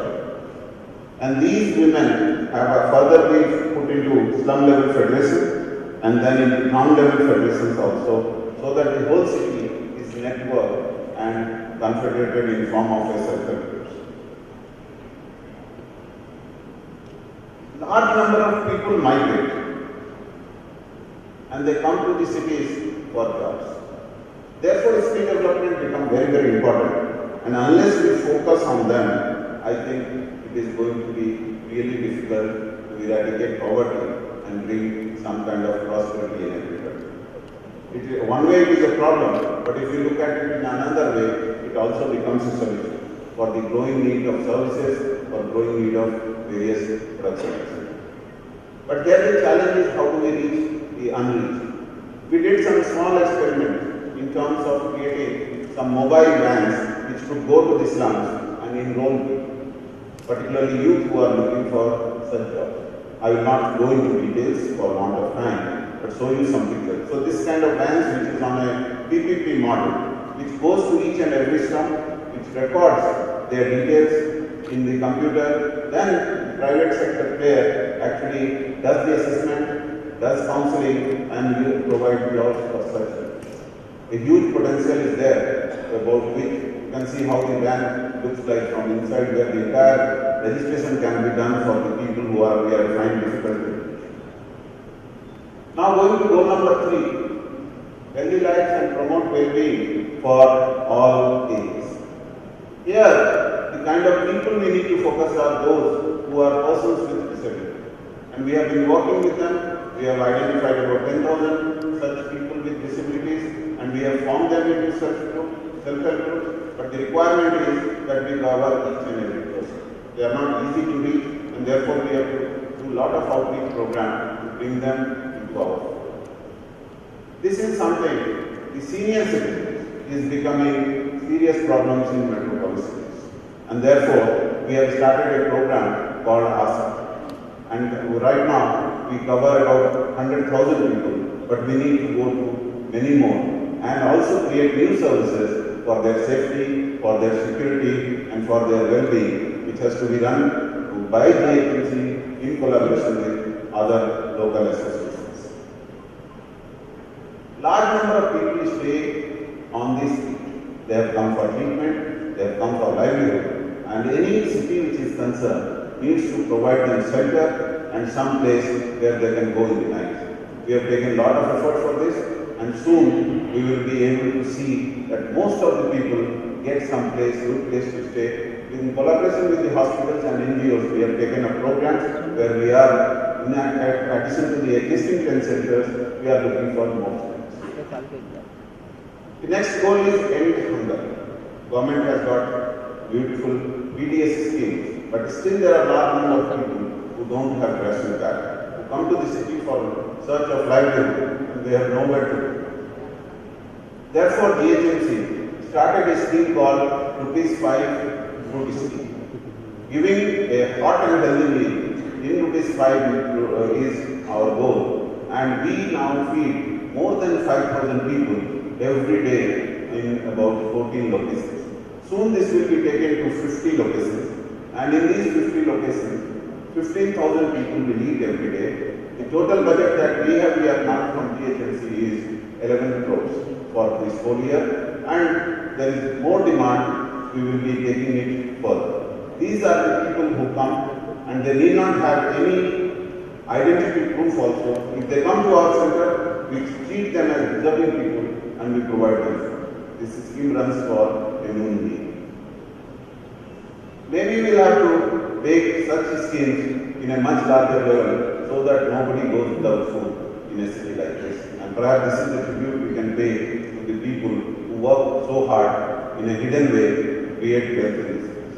And these women have further been put into slum level federation and then into town level federations also, so that the whole city is networked and confederated in form of a self-help groups. Large number of people migrate and they come to the cities for jobs. Therefore, skill development becomes very, very important. And unless we focus on them, I think it is going to be really difficult to eradicate poverty and bring some kind of prosperity in everybody. One way it is a problem, but if you look at it in another way, it also becomes a solution for the growing need of services, for growing need of various products. But there the challenge is how do we reach the unreached. We did some small experiment in terms of creating some mobile vans which could go to the slums and enroll people, particularly youth who are looking for such jobs. I will not go into details for want of time, but show you some pictures. So this kind of vans which is on a PPP model, which goes to each and every slum, which records their details in the computer, then private sector player actually does the assessment, does counseling, and will provide jobs for such. A huge potential is there, about which you can see how the van looks like from inside, where the entire registration can be done for the people who are we find difficult to reach. Now going to goal number 3, healthy lives and promote well-being for all ages. Here, the kind of people we need to focus are those who are persons with disability. And we have been working with them. We have identified about 10,000 such people with disabilities and we have formed them into self-help groups. But the requirement is that we cover each and every person. They are not easy to reach and therefore we have to do a lot of outreach programs to bring them into our fold. This is something, the senior citizens is becoming serious problems in metropolis cities. And therefore, we have started a program called ASA. And right now, we cover about 100,000 people, but we need to go to many more and also create new services for their safety, for their security and for their well-being, which has to be done by the agency in collaboration with other local associations. Large number of people stay on this street. They have come for treatment, they have come for livelihood, and any city which is concerned needs to provide them shelter and some place where they can go in the night. We have taken a lot of effort for this, and soon we will be able to see that most of the people get some place, good place to stay. In collaboration with the hospitals and NGOs, we have taken a program where we are, in addition to the existing 10 centers, we are looking for more centers. The next goal is end hunger. Government has got beautiful PDS schemes, but still there are large number of people who don't have ration card, who come to the city for search of livelihood and they have nowhere to go. Therefore, the agency started a scheme called ₹5 food scheme. Giving a hot and healthy meal in ₹5 is our goal, and we now feed more than 5,000 people every day in about 14 locations. Soon this will be taken to 50 locations, and in these 50 locations, 15,000 people will eat every day. The total budget that we have earmarked from GHMC is 11 crores for this whole year, and there is more demand, we will be taking it further. These are the people who come, and they need not have any identity proof also. If they come to our center, we treat them as deserving people and we provide them food. This scheme runs for a noon meal. Maybe we will have to make such schemes in a much larger level so that nobody goes without food in a city like this. And perhaps this is the tribute we can pay to the people who work so hard in a hidden way to create wealth in this place.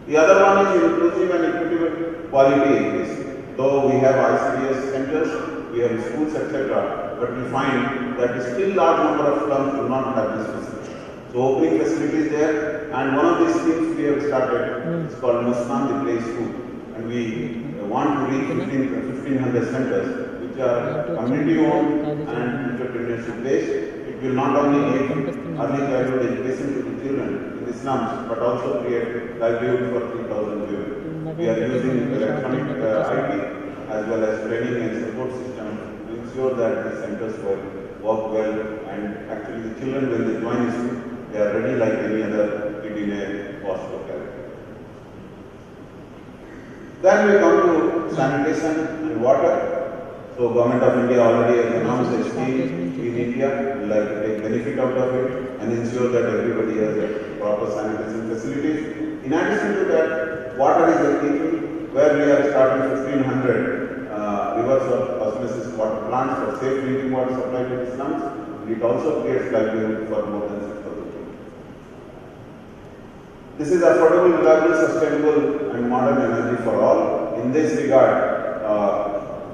The other one is inclusive and equitable quality education. Though we have ICDS centers, we have schools, etc., but we find that a still large number of slums do not have this facility. So opening facilities there, and one of these schemes we have started, it's called Musman, the Play School, and we want to reach 1,500 centers, which are community-owned and entrepreneurship based. It will not only give early childhood education to the children in the slums, but also create livelihood for 3,000 women. We are using electronic IT as well as training and support system to ensure that the centers work well, and actually the children, when they join the school, they are ready like any other kid in a post locality. Then we come to sanitation and water. So Government of India already has announced a scheme in India. We like to take benefit out of it and ensure that everybody has a proper sanitation facilities. In addition to that, water is a key thing, where we are starting 1,500 reverse osmosis water plants for safe drinking water supply to the slums. And it also creates livelihood for more than 6,000 people. This is affordable, reliable, sustainable and modern energy for all. In this regard,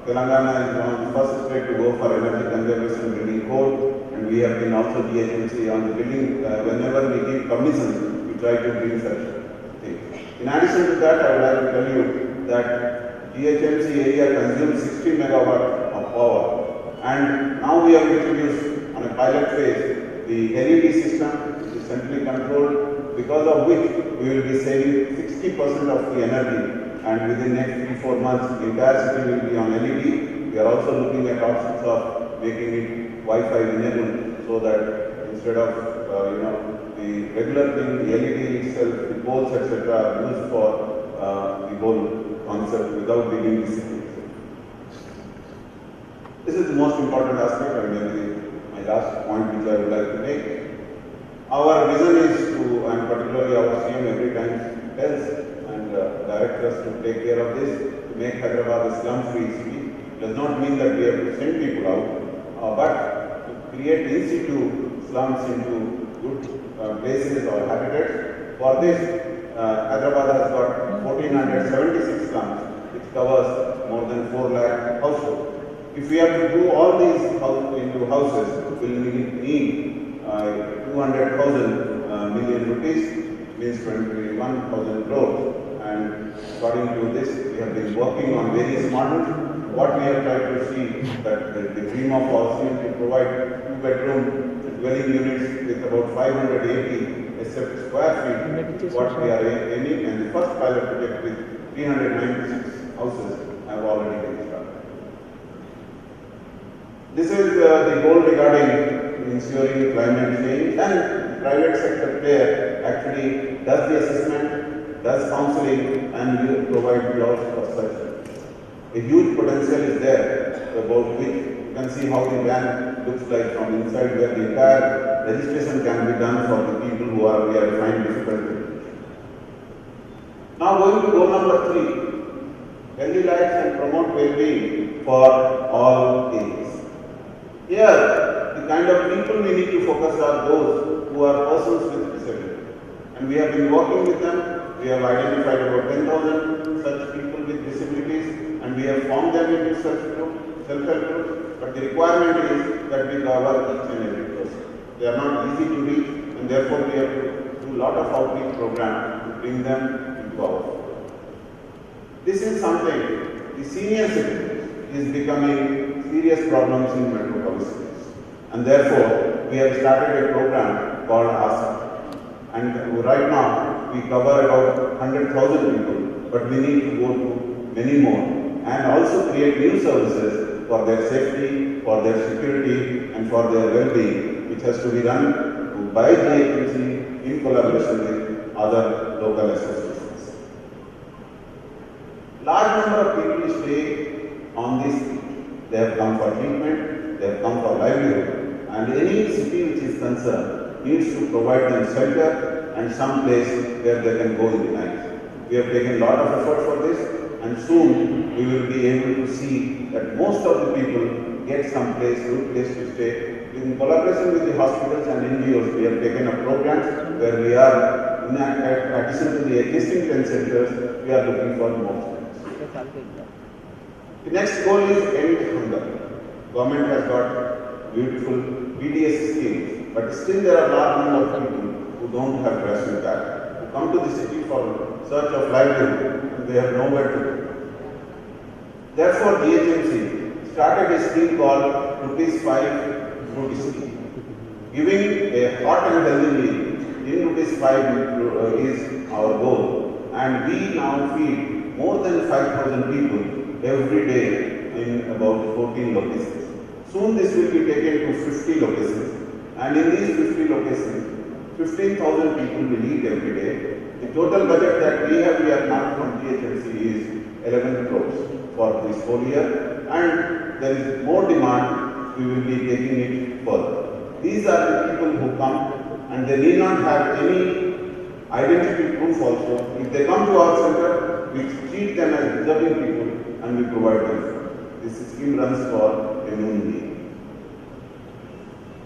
Telangana is one of the first states to go for energy conservation building code, and we have been also GHMC on the building. Whenever we give commissions, we try to bring such things. In addition to that, I would like to tell you that GHMC area consumes 60 megawatt of power, and now we have introduced on a pilot phase the LED system, which is centrally controlled, because of which we will be saving 60% of the energy. And within the next 3-4 months, the entire city will be on LED. We are also looking at options of making it Wi-Fi enabled, so that instead of the regular thing, the LED itself, the poles, etc., are used for the whole concept without leaving the city. This is the most important aspect, and maybe my last point which I would like to make. Our vision is to, and particularly our CM every time tells and directs us to take care of this, to make Hyderabad a slum-free city. It does not mean that we have to send people out, but to create in situ slums into good places or habitats. For this, Hyderabad has got 1,476 slums, which covers more than 4 lakh households. If we have to do all these into houses, we will need 200,000 million rupees, means 21,000 crores. And according to this, we have been working on various models. What we have tried to see that the dream of housing is to provide 2-bedroom dwelling units with about 580 SF square feet, what we are aiming, and the first pilot project with 396 houses have already been started. This is the goal regarding ensuring climate change, and private sector player actually does the assessment, does counseling, and will provide jobs for such. A huge potential is there, about which you can see how the van looks like from inside, where the entire registration can be done for the people who are we are finding difficult. Now going to goal number 3, healthy lives and promote well-being for all ages. Here, the kind of people we need to focus are those who are persons with disability. And we have been working with them. We have identified about 10,000 such people with disabilities, and we have formed them into such groups, self-help groups. But the requirement is that we cover each and every person. They are not easy to reach, and therefore we have to do a lot of outreach programs to bring them into our fold. This is something the senior citizen is becoming serious problems in Metropolis cities. And therefore, we have started a program called ASA. And right now, we cover about 100,000 people, but we need to go to many more and also create new services for their safety, for their security, and for their well-being, which has to be done by the agency in collaboration with other local associations. Large number of people stay on this street. They have come for treatment, they have come for livelihood, and any city which is concerned needs to provide them shelter and some place where they can go in the night. We have taken a lot of effort for this, and soon we will be able to see that most of the people get some place, good place to stay. In collaboration with the hospitals and NGOs, we have taken up programs where we are, in addition to the existing 10 centers, we are looking for more centers. The next goal is end hunger. Government has got beautiful PDS schemes, but still there are large number of people who don't have ration card, who come to the city for search of livelihood and they have nowhere to go. Therefore, DHMC started a scheme called ₹5 food scheme. Giving a hot and healthy meal in ₹5 is our goal, and we now feed more than 5,000 people every day in about 14 locations. Soon this will be taken to 50 locations, and in these 50 locations, 15,000 people will eat every day. The total budget that we have earmarked from DHMC is 11 crores for this whole year, and there is more demand. We will be taking it further. These are the people who come, and they need not have any identity proof also. If they come to our center, we treat them as deserving people and we provide them food. This scheme runs for a human being.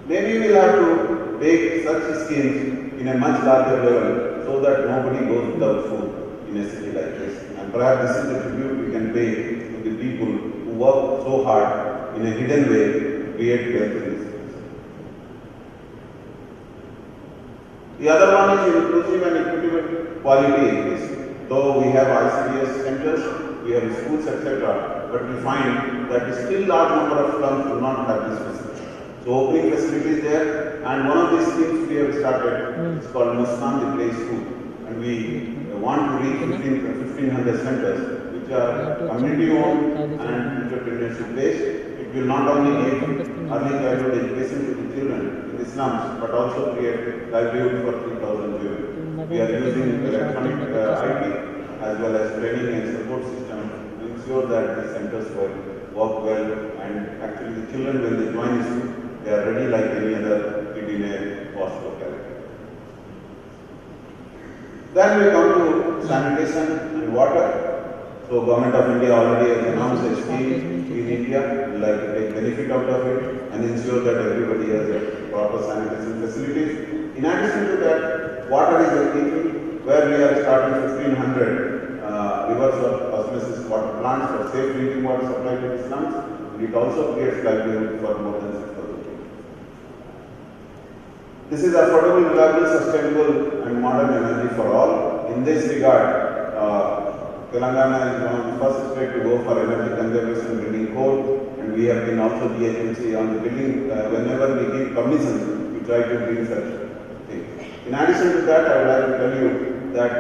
Maybe we will have to take such schemes in a much larger level so that nobody goes without food in a city like this. And perhaps this is the tribute we can pay to the people who work so hard in a hidden way to create wealth in this place. The other one is inclusive and equitable quality education. Though we have ICDS centers, we have schools, etc., but we find that still large number of slums do not have this facility. So opening facilities there, and one of these schemes we have started is called Muskan, the Play School, and we want to reach 1,500 centers which are community owned and entrepreneurship based. It will not only give early childhood education to the children in the slums, but also create livelihood for 3,000 children. We are using electronic IT as well as training and support system to ensure that the centers will work well, and actually the children when they join the school, they are ready like any other kid in a post locality. Then we come to sanitation and water. So Government of India already has announced a scheme in India. We like to take benefit out of it and ensure that everybody has a proper sanitation facilities. In addition to that, water is a key thing where we are starting 1,500 reverse osmosis water plants for safe drinking water supply to the slums. And it also creates livelihood for more than 6,000 people. This is affordable, reliable, sustainable and modern energy for all. In this regard, Telangana is one of the first states to go for energy conservation building code, and we have been also DHMC on the building. Whenever we give permission, we try to bring such things. In addition to that, I would like to tell you that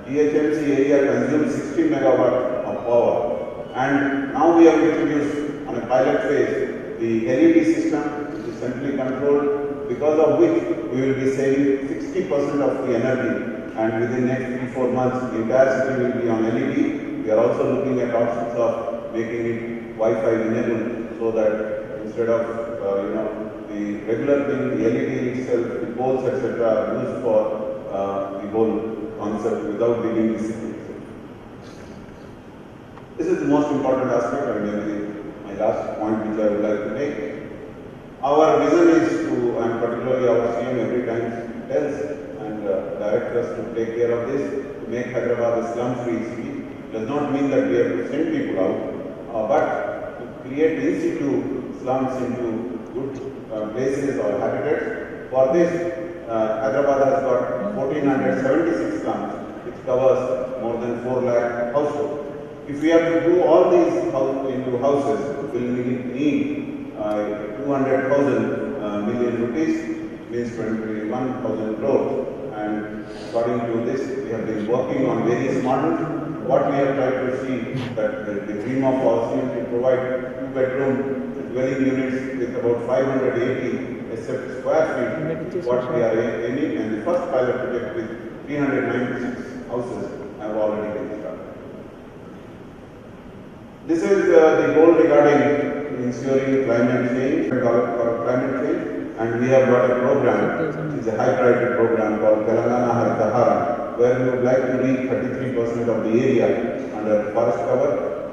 DHMC area consumes 60 megawatt of power, and now we have introduced on a pilot phase the LED system, which is centrally controlled, because of which we will be saving 60% of the energy. And within the next 3-4 months, the entire city will be on LED. We are also looking at options of making it Wi-Fi enabled, so that instead of the regular thing, the LED itself, the poles, etc., are used for the whole concept without leaving the city. This is the most important aspect, and maybe my last point which I would like to make. Our vision is to, and particularly our CM every time tells and direct us to take care of this, to make Hyderabad a slum-free city. It does not mean that we have to send people out, but to create in situ slums into good places or habitats. For this, Hyderabad has got 1,476 slums, which covers more than 4 lakh households. If we have to do all these into houses, we'll need 200,000 million rupees, means 21,000 crores. And according to this, we have been working on various models. What we have tried to see that the dream of our is to provide 2-bedroom dwelling units with about 580 except square feet, what we are aiming, and the first pilot project with 396 houses have already been started. This is the goal regarding ensuring climate change and we have got a program, which is a high priority program called Telangana Haritahara, where we would like to reach 33% of the area under forest cover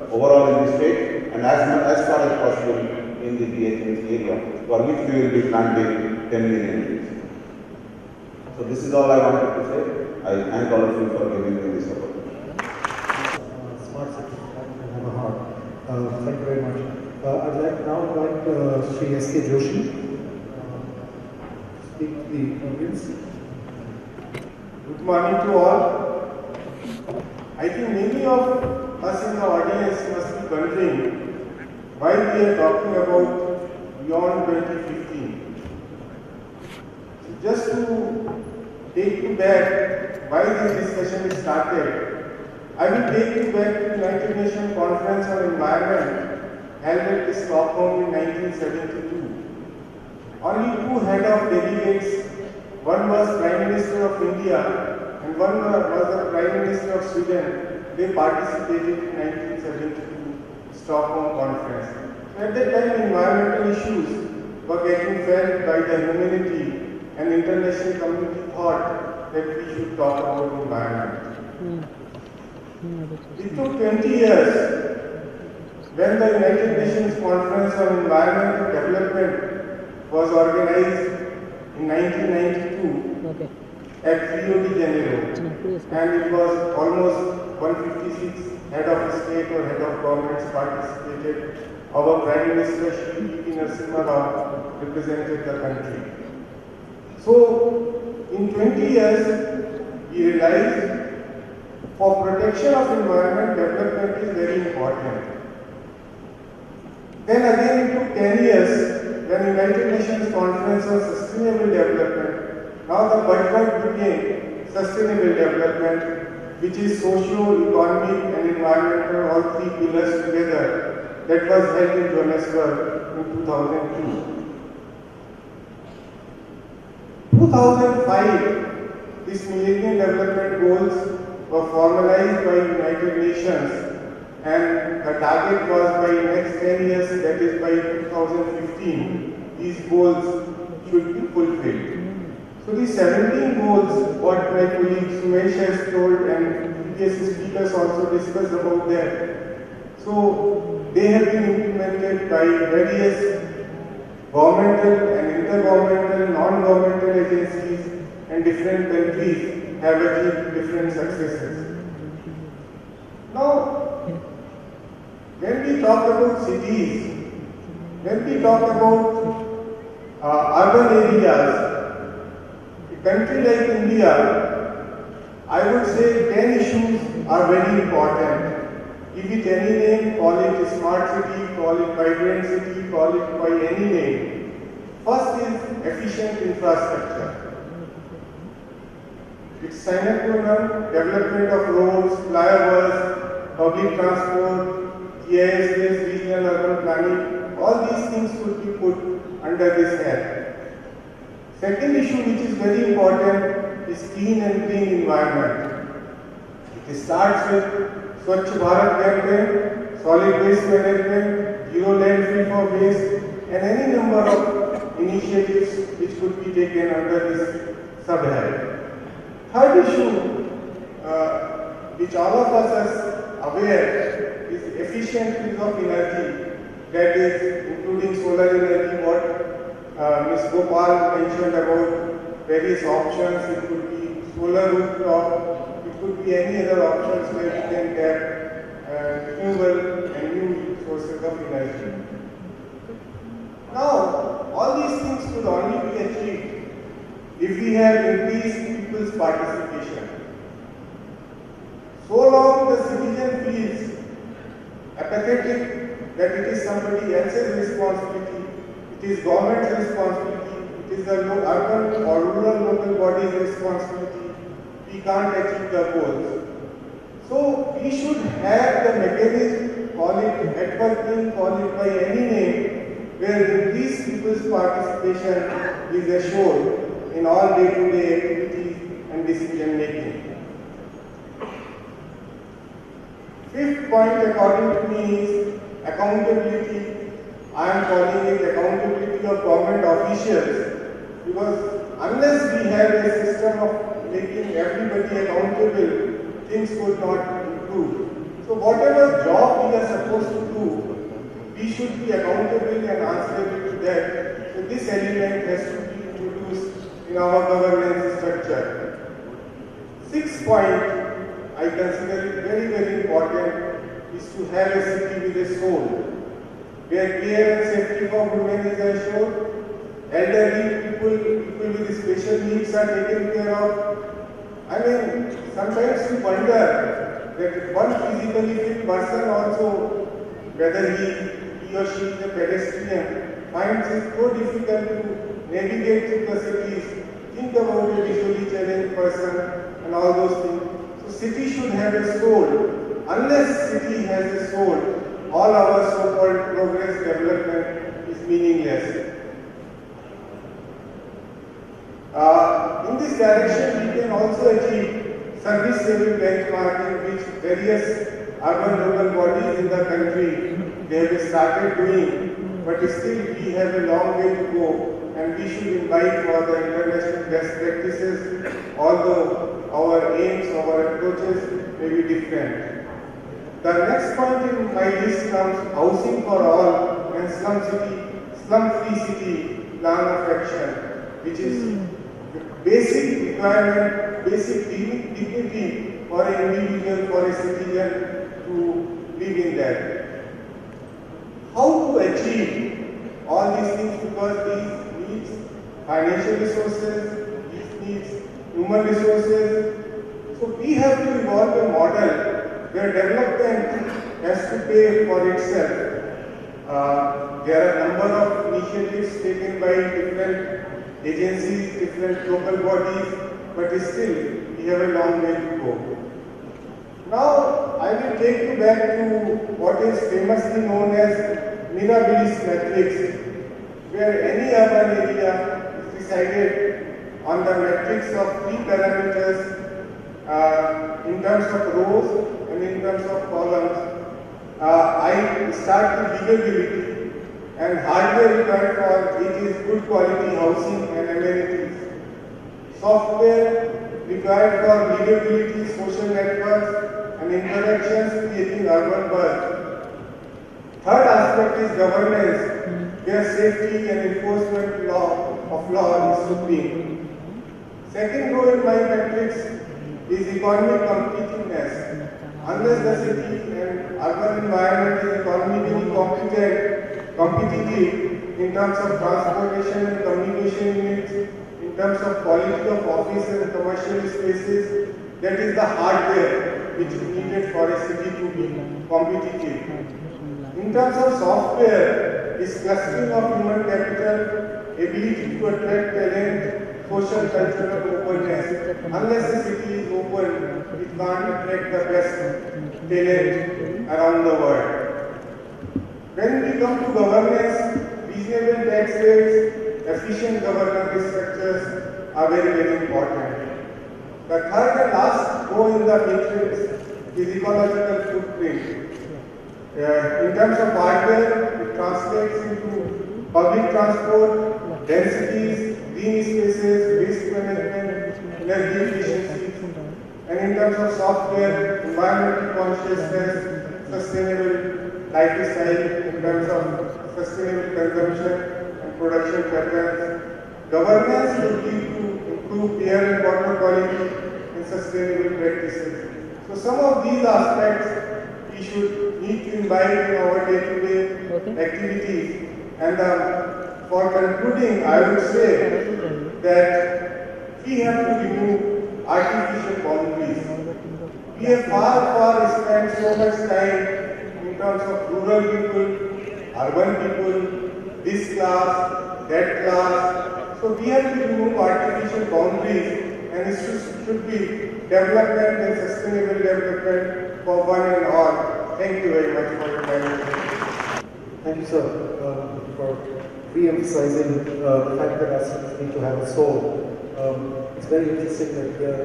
overall in the state and as far as possible in the DHMC area, for which we will be planting 10 million trees. So this is all I wanted to say. I thank all of you for giving me this opportunity. Smart city, have a heart. Thank you very much. I'd like now to invite Sri S.K. Joshi speak to the audience. Good morning to all. I think many of us in the audience must be wondering why we are talking about beyond 2015. So just to take you back why this discussion is started, I will take you back to the United Nations Conference on Environment held at Stockholm in 1972. Only two head of delegates, one was Prime Minister of India and one was the Prime Minister of Sweden. They participated in 1972 Stockholm Conference. So at that time, environmental issues were getting felt by the humanity, and international community thought that we should talk about environment. It took 20 years when the United Nations Conference on Environment and Development was organized in 1992 at Rio de Janeiro, and it was almost 156 head of state or head of governments participated. Our Prime Minister Shri P.V. Narasimha Rao represented the country. So, in 20 years, we realized for protection of environment, development is very important. Then again it took 10 years when United Nations Conference on Sustainable Development, now the buzzword became Sustainable Development, which is socio, economic and environmental, all three pillars together, that was held in Johannesburg in 2002. 2005, these Millennium Development Goals were formalized by United Nations, and the target was by next 10 years, that is by 2015, these goals should be fulfilled. So these 17 goals, what my colleague Sumesh has told and previous speakers also discussed about that. So they have been implemented by various governmental and intergovernmental, non-governmental agencies, and different countries have achieved different successes. Now, when we talk about cities, when we talk about urban areas, a country like India, I would say 10 issues are very important. Give it any name, call it a smart city, call it vibrant city, call it by any name. First is efficient infrastructure. It's sine qua non, development of roads, flyovers, public transport, GIS-based regional urban planning, all these things should be put under this head. Second issue which is very important is clean and green environment. It starts with Swachh Bharat campaign, solid waste management, zero landfill for waste, and any number of initiatives which could be taken under this subhead. Third issue, which all of us are aware, is efficient use of energy, that is including solar energy, what Ms. Gopal mentioned about various options. It could be solar rooftop, it could be any other options where we can get renewable and new sources of energy. Now, all these things could only be achieved if we have increased people's participation. So long the citizen feels pathetic that it is somebody else's responsibility, it is government's responsibility, it is the urban or rural local body's responsibility. We can't achieve the goals. So we should have the mechanism, call it networking, call it by any name, where increased people's participation is assured in all day-to-day activities and decision making. Fifth point according to me is accountability. I am calling it accountability of government officials, because unless we have a system of making everybody accountable, things could not improve. So whatever job we are supposed to do, we should be accountable and answerable to that. So this element has to be introduced in our governance structure. Sixth point, I consider it very, very important, is to have a city with a soul, where care and safety for women is assured, elderly people with special needs are taken care of. I mean, sometimes you wonder that one physically fit person also, whether he or she is a pedestrian, finds it so difficult to navigate through the cities. Think about a visually challenged person and all those things. So city should have a soul. Unless city has a soul, all our so-called progress development is meaningless. In this direction, we can also achieve service-saving benchmarking, which various urban local bodies in the country they have started doing, but still we have a long way to go, and we should invite for the international best practices, although our aims, our approaches may be different. The next point in my list comes housing for all and slum-free city plan of action, which is basic requirement, basic dignity for an individual, for a citizen to live in that. How to achieve all these things, because these needs financial resources, these needs human resources. So we have to evolve a model where development has to pay for itself. There are a number of initiatives taken by different agencies, different local bodies, but still we have a long way to go. Now I will take you back to what is famously known as Metropolis matrix, where any urban area is decided on the matrix of three parameters in terms of rows and in terms of columns. I start with livability. And hardware required for it is good quality housing and amenities. Software required for livability, social networks and interactions creating urban buzz. Third aspect is governance, where safety and enforcement of law is supreme. Second row in my matrix is economic competitiveness. Unless the city and urban environment is economically competitive in terms of transportation and communication units, in terms of quality of office and commercial spaces, that is the hardware which is needed for a city to be competitive. In terms of software, is clustering of human capital, ability to attract talent, social cultural openness. Unless the city is open, it can't attract the best talent around the world. When we come to governance, reasonable tax rates, efficient governance structures are very, very important. The third and last row in the matrix is ecological footprint. In terms of hardware, it translates into public transport, densities, green spaces, waste management, energy efficiency. And in terms of software, environmental consciousness, sustainable lifestyle, in terms of sustainable consumption and production patterns. Governance will lead to improve air and water quality and sustainable practices. So some of these aspects we should need to imbibe in our day-to-day activities. And for concluding, I would say that we have to remove artificial boundaries. We have far spent so much time in terms of rural people, urban people, this class, that class. So we have to remove artificial boundaries, and it should be development and sustainable development for one and all. Thank you very much for your time. Thank you, sir, for re-emphasizing the fact that our cities need to have a soul. It's very interesting that here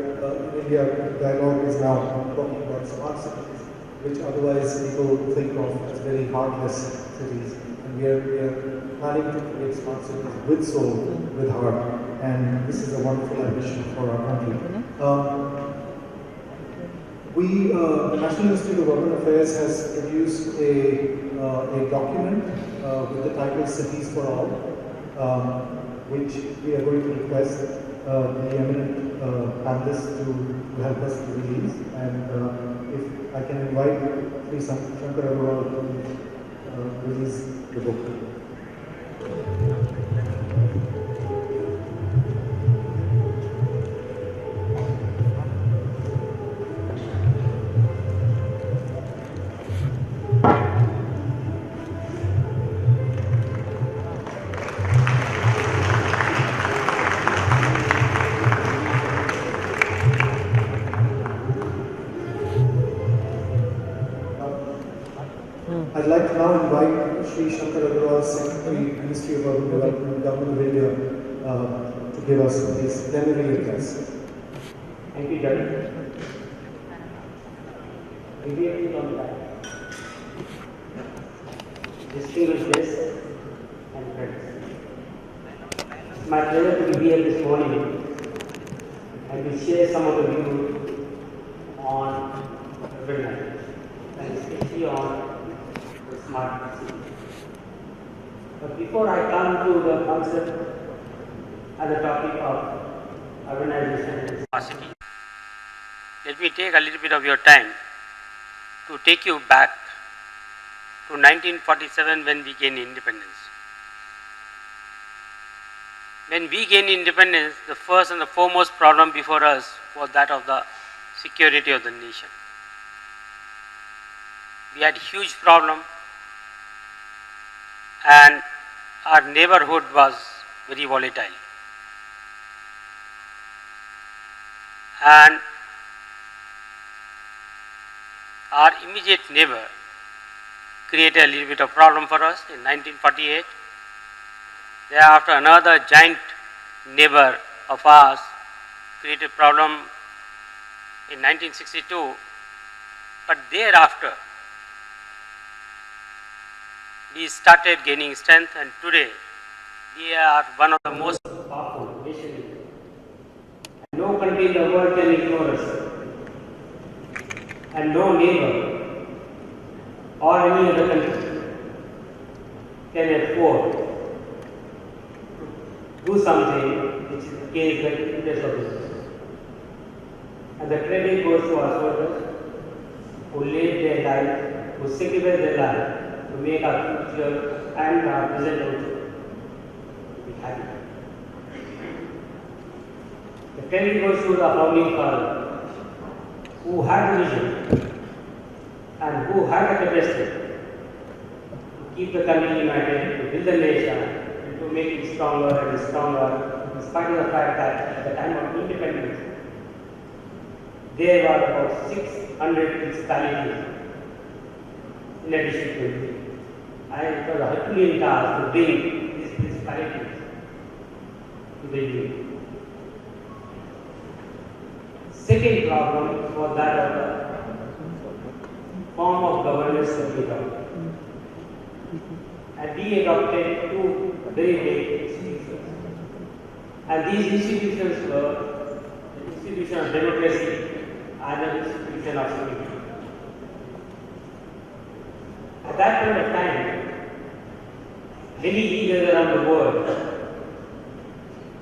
in India, dialogue is now talking about smart cities, which otherwise people think of as very heartless cities. And we are planning to create smart cities with soul, with heart, and this is a wonderful ambition for our country. The National Institute of Urban Affairs has produced a document with the title Cities for All, which we are going to request the eminent panelists to help us to release. And if I can invite Sri Shankar Agarwal to release the book. I'd like to now invite Sri Shankar Agarwal, Secretary, Ministry of Urban Development, Government of India, to give us his plenary address. Thank you, Judge. Immediately on that. Distinguished guests and friends. It's my pleasure to be here this morning and to share some of the views on urban life, and especially on the smart city. But before I come to the concept and the topic of urbanization and smart city, let me take a little bit of your time to take you back to 1947 when we gained independence. When we gained independence, the first and the foremost problem before us was that of the security of the nation. We had huge problem, and our neighborhood was very volatile. And our immediate neighbor created a little bit of problem for us in 1948. Thereafter, another giant neighbor of ours created problem in 1962. But thereafter, we started gaining strength, and today we are one of the most powerful nations. No country in the world can ignore us, and no neighbor or any other country can afford to do something which is against the interest of the citizens. And the credit goes to our soldiers who laid their life, who sacrificed their life to make our future and our present also be happy. The credit goes to the founding father who had the vision and who had the capacity to keep the country united, to build the nation, and to make it stronger and stronger, in spite of the fact that at the time of independence, there were about 600 municipalities in addition to it. And it was a Herculean task to bring these municipalities to the union. Second problem was that of the form of governance that we adopted. And we adopted two very big institutions. And these institutions were the institution of democracy and the institution of security. At that point of time, many leaders around the world,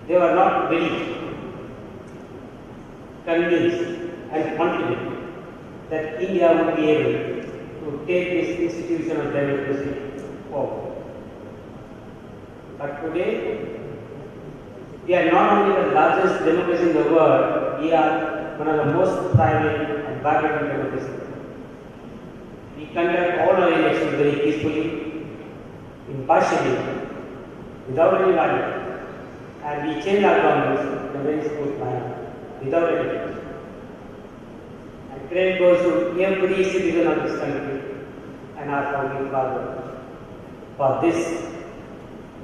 they were not very convinced and confident that India would be able to take this institution of democracy forward. But today, we are not only the largest democracy in the world, we are one of the most thriving and vibrant democracies. We We conduct all our elections very peacefully, impartially, without any violence, and we change our governments in a very smooth manner, without any violence. And credit goes to every citizen of this country and our founding father for this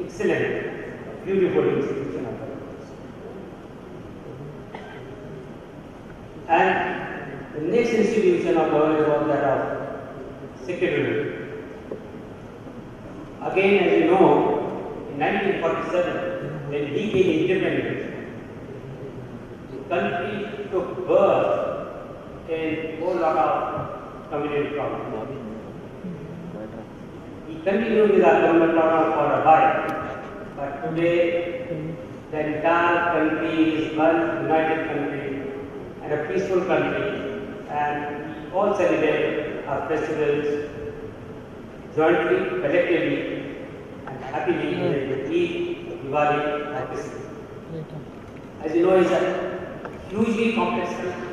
excellent, beautiful institution of government. And the next institution of government was that of secretariat. Again, as you know, in 1947, when we became independent, the country took birth in a whole lot of community problems. We continued with our government program for a while, but today the entire country is one united country and a peaceful country, and we all celebrate our festivals jointly, collectively, and happily with Eid, Diwali, and Christmas. As you know, it's a hugely complex country,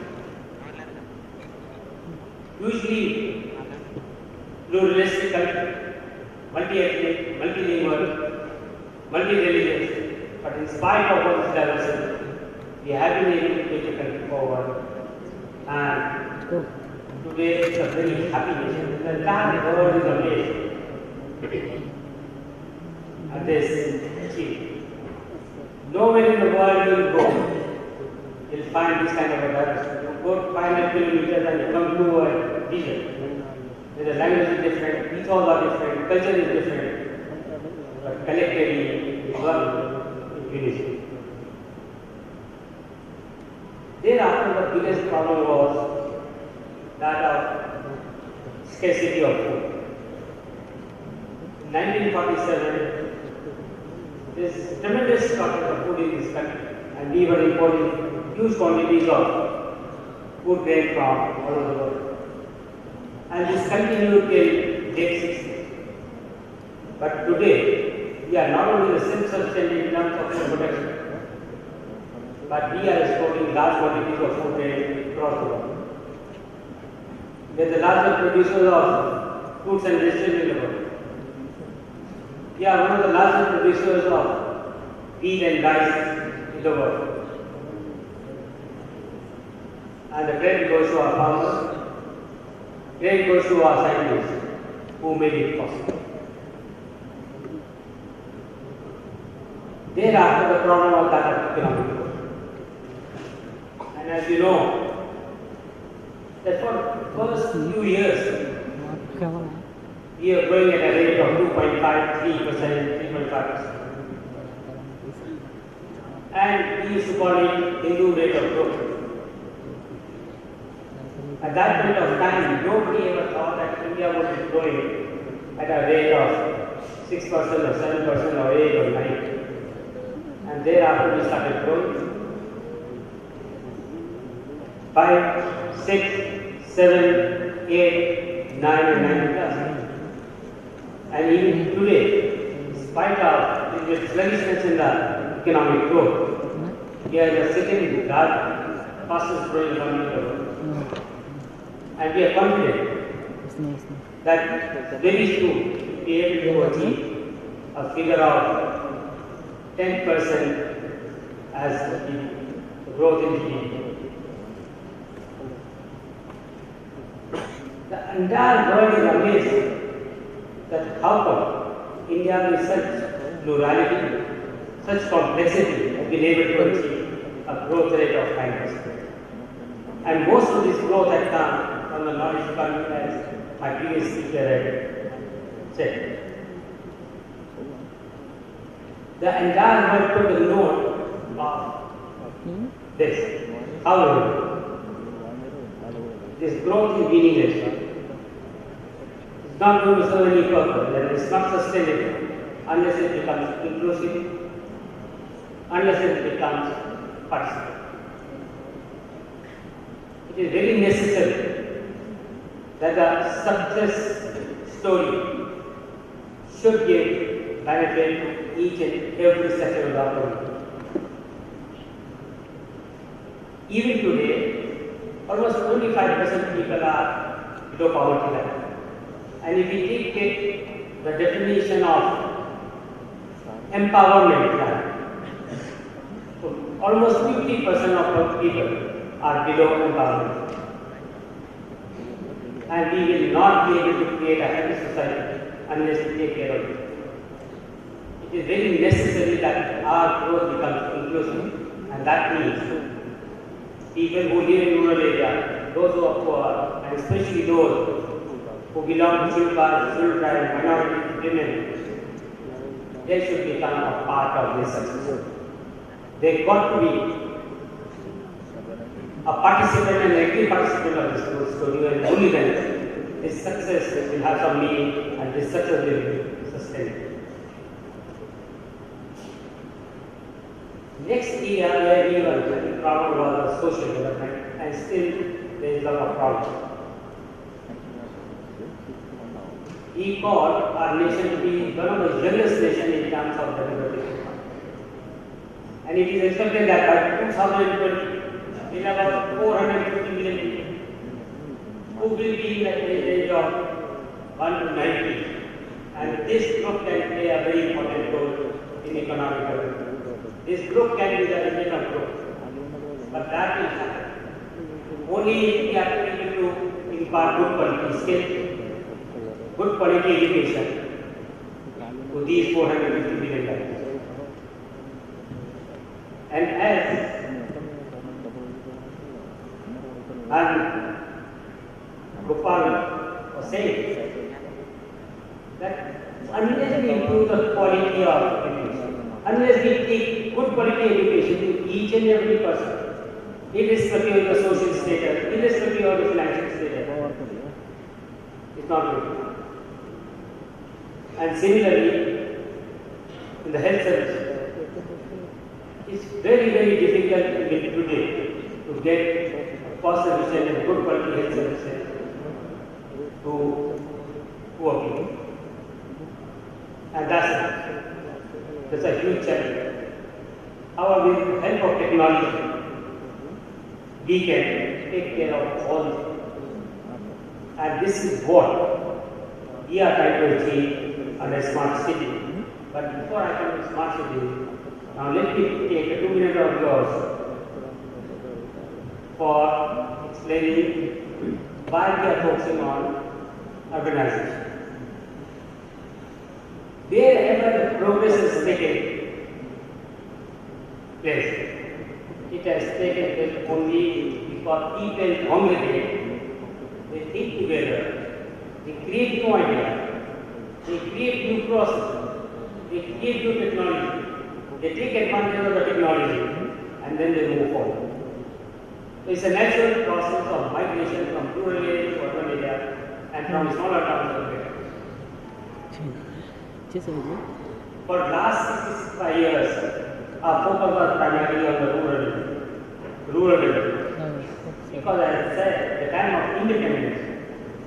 hugely pluralistic country, multi-ethnic, multilingual, multi-religious, but in spite of all this diversity, we have been able to take the country forward, and today it's a very happy nation. The entire world is amazed at this achievement. Nowhere in the world you will go, you'll find this kind of a diversity. You go 500 kilometers and you come to a region where the language is different, ethos are different, culture is different, but collectively we work in unity. Thereafter, the biggest problem was that of scarcity of food. In 1947, there is tremendous shortage of food in this country, and we were importing huge quantities of food grain from all over the world. And this continued till late 60s. But today, we are not only the self-sufficient in terms of food production, but we are exporting large quantities of food grain across the world. We are the largest producers of fruits and vegetables in the world. We are one of the largest producers of wheat and rice in the world. And the credit goes to our farmers, credit goes to our scientists who made it possible. Thereafter, the problem of that of economic growth. And as you know, that for the first few years, we are growing at a rate of 2.5, 3%, 3.5%. And we used to call it Hindu rate of growth. At that point of time, nobody ever thought that India would be growing at a rate of 6% or 7% or 8 or 9. And thereafter we started growing. 5, 6, 7, 8, 9 and 9 plus. And even today, in spite of the sluggishness in the economic growth, we are the second fastest growing economy in the world. And we are confident that very soon we will be able to achieve a figure of 10% as the growth in GDP. The entire world is amazed that how come India with such plurality, such complexity has been able to achieve a growth rate of 9%. And most of this growth has come from the knowledge economy, as my previous speaker had said. The entire world took a note of this. However, this growth is meaningless. It's not going to serve any purpose, and it's not sustainable unless it becomes inclusive, unless it becomes participatory. It is very necessary that the success story should give benefit to each and every sector of the economy. Even today, almost 25% people are below poverty line. And if we take the definition of empowerment plan, so almost 50% of our people are below empowerment. And we will not be able to create a happy society unless we take care of it. It is very necessary that our growth becomes inclusive, and that means people who live in rural areas, those who are poor, and especially those who belong to scheduled caste, scheduled tribe, minorities, women, they should become a part of this success. They got to be a participant and active participant of this growth story, and only then this success will have some meaning and this success will be sustained. Next area where we were proud was social development, and still there is a lot of problems. We call our nation to be one of the youngest nations in terms of demographic. And it is expected that by 2020, we have about 450 million people who will be in the age of 1 to 90. And this group can play a very important role in economic development. This group can be the immigrant group, but that will happen only if we are able to impart good quality skills, good quality education to these 450 million lives. And as Gopal was saying, that unless we improve the quality of education, unless we take good quality education to each and every person, irrespective of the social status, irrespective of the financial status, it's not good. And similarly, in the health service, it's very, very difficult today to get cost-efficient and good quality health services to poor people. And that's a huge challenge. However, with the help of technology, we can take care of all this. And this is what we are trying to achieve under smart city. But before I come to smart city, now let me take 2 minutes of yours for explaining why we are focusing on urbanization. Wherever the progress is taken place, it has taken place only because people congregate, they think together, they create new ideas, they create new processes, they create new technology, they take advantage of the technology, and then they move forward. So it's a natural process of migration from rural areas to urban areas and from smaller towns to bigger. For the last 65 years, our focus was primarily on the rural development. Because as I said, at the time of independence,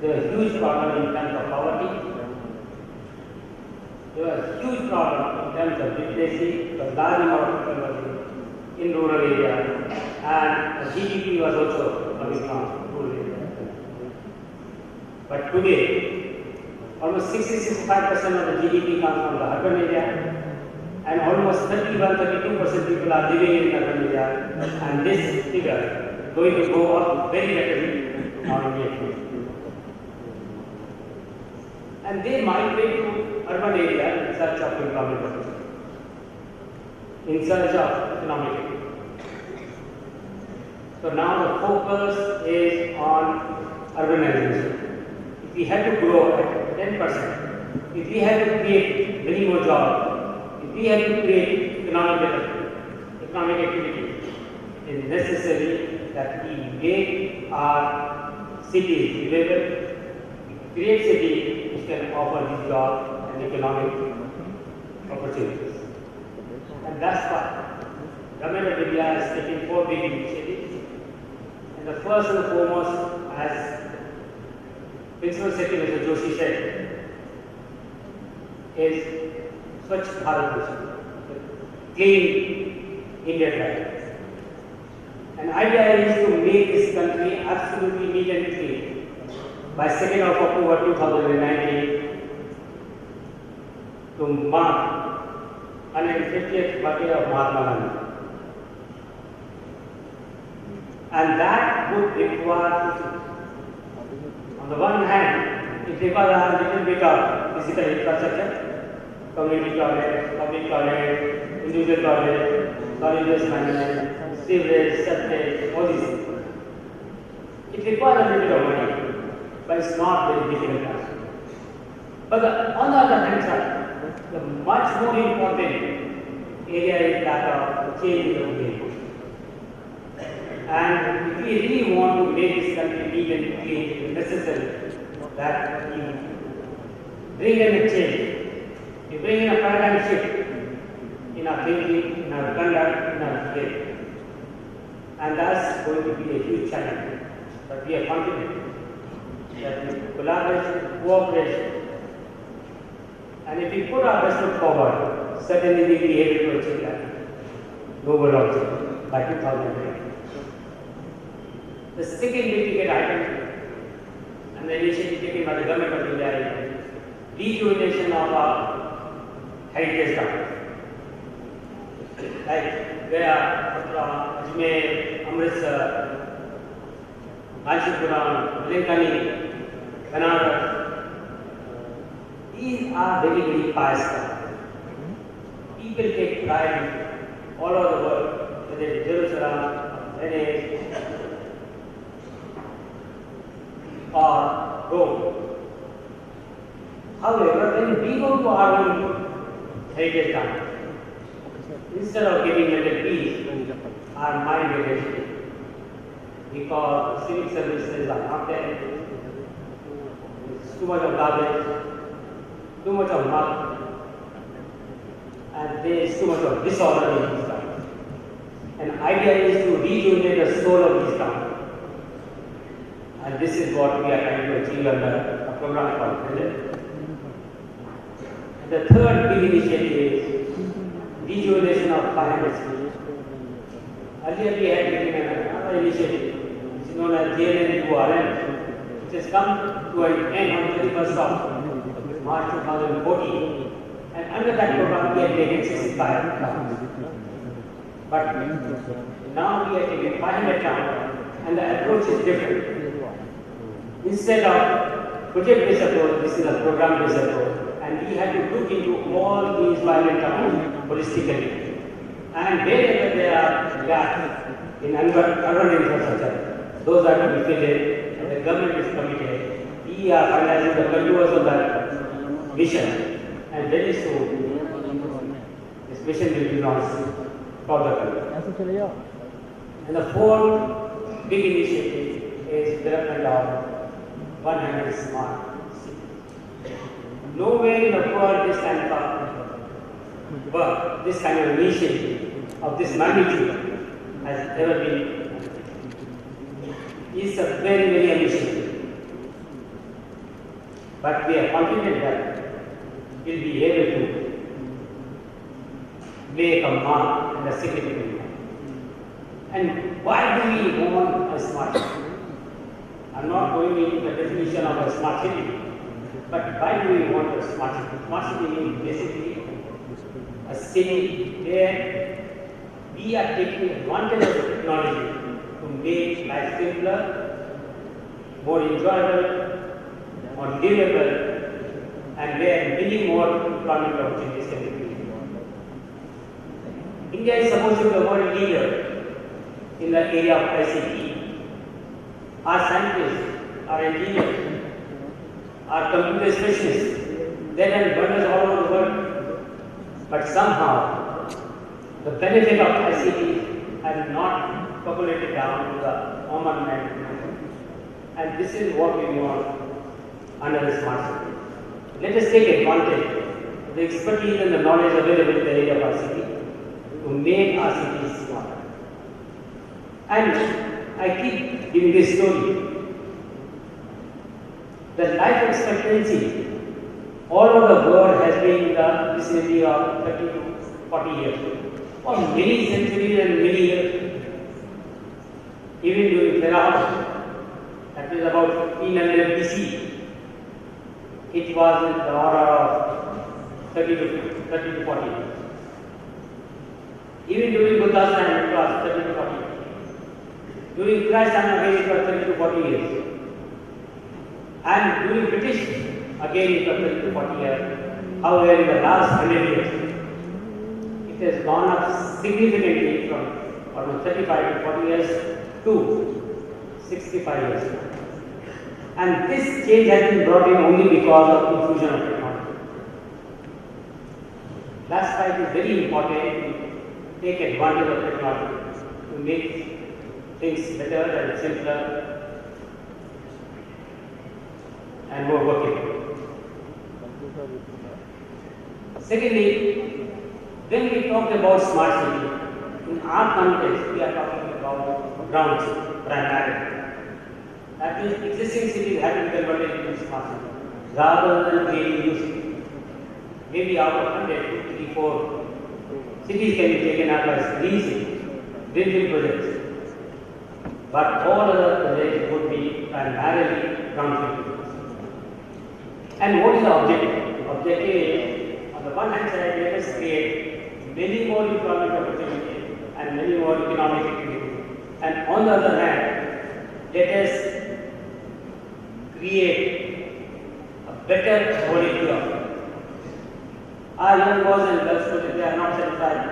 there was a huge problem in terms of poverty. There was a huge problem in terms of literacy, because large number of people were in rural areas, and the GDP was also coming from rural areas. But today, almost 60-65% of the GDP comes from the urban area, and almost 31-32% people are living in urban area, and this figure is going to go up very rapidly now in India. And they migrate to urban area in search of employment opportunity, in search of economic activity. So now the focus is on urbanization. If we have to grow at 10%, if we have to create many more jobs, if we have to create economic activity, it is necessary that we make our cities livable, create cities which can offer these jobs and economic opportunities. And that's why Government of India has taken 4 big initiatives. And the first and foremost, as Principal Secretary Mr. Joshi said, is Swachh Bharat Mission, clean India drive. And the idea is to make this country absolutely neat and clean by 2nd of October 2019 to mark 150th birthday of Mahatma Gandhi. And that would require, on the one hand, it requires a little bit of physical infrastructure, community toilet, public toilet, individual toilet, solid waste management, sewerage, septic, all these things. It requires a little bit of money, but it's not very difficult task. But on the other hand side, the much more important area is that of change in the game. And if we really want to make this country neat and clean, it is necessary that we bring in a change. We bring in a paradigm shift in our thinking, in our conduct, in our behavior. And that's going to be a huge challenge. But we are confident that with collaboration, cooperation, and if we put our best foot forward, certainly we will be able to achieve that noble objective by 2020. The second big ticket item and the initiative taken by the government of India is rejuvenation of our heritage towns. Like Gaya, Mathura, Ajmer, Amritsar, Kanchipuram, Velinkani, Banaras. These are very, very pious towns. People take pride all over the world, whether it is Jerusalem, Venice, or Rome. However, when we go to our own heritage town, instead of getting mental peace, our mind is agitated because civic services are not there. It's too much of garbage, too much of muck, and there is too much of disorder in these towns. And the idea is to rejuvenate the soul of these towns. And this is what we are trying to achieve under a program called Plenary. The third big initiative is rejuvenation of 500 schools. Earlier we had taken another initiative, which is known as JNN2RN, which has come to an end on 31st of March 2014. And under that program we had taken 65 towns. But now we are taking 500 towns, and the approach is different. Instead of project-based approach, this is a program-based approach, and we have to look into all these violent towns holistically. And wherever there are gaps in urban infrastructure, those are to be filled in, and the government is committed. We are finalizing the contours of that mission, and very soon this mission will be launched for the country. And the fourth big initiative is development of 100 smart cities. Nowhere in the world this kind of work, this kind of initiative of this magnitude has ever been. It's a very, very ambitious. But we are confident that we'll be able to make a mark and a significant mark. And why do we want a smart city? I'm not going into the definition of a smart city, but why do we want a smart city? Smart city means basically a city where we are taking advantage of the technology to make life simpler, more enjoyable, more livable, and where many more employment opportunities can be created. India is supposed to be the world leader in the area of ICT. Our scientists, our engineers, our computer specialists, they have wonders all over the world. But somehow, the benefit of ICT has not percolated down to the common man. And this is what we want under the smart city. Let us take advantage of the expertise and the knowledge available in the area of our city to make our cities smarter. And I keep giving this story. The life expectancy all over the world has been in the vicinity of 30 to 40 years. For many centuries and many years. Even during Pharaoh, that is about 1500 BC. It was in the order of 30 to 40 years. Even during Buddha's time it was 30 to 40 years. During Christ's time again it was 30 to 40 years. And during British again it was 30 to 40 years. However, in the last 100 years, it has gone up significantly from almost 35 to 40 years to 65 years. And this change has been brought in only because of infusion of technology. That's why it is very important to take advantage of technology to make things better and simpler and more workable. Secondly, when we talk about smart city, in our context we are talking about ground city primarily. That means existing cities have been converted into smart cities rather than creating new cities. Maybe out of 100, 2, 3, 4 cities can be taken up as green cities, greenfield projects. But all other projects would be primarily brownfield projects. And what is the objective? The objective is, on the one hand side, let us create many more employment opportunities and many more economic activity. And on the other hand, let us create a better quality of life. Our young boys and girls students, they are not satisfied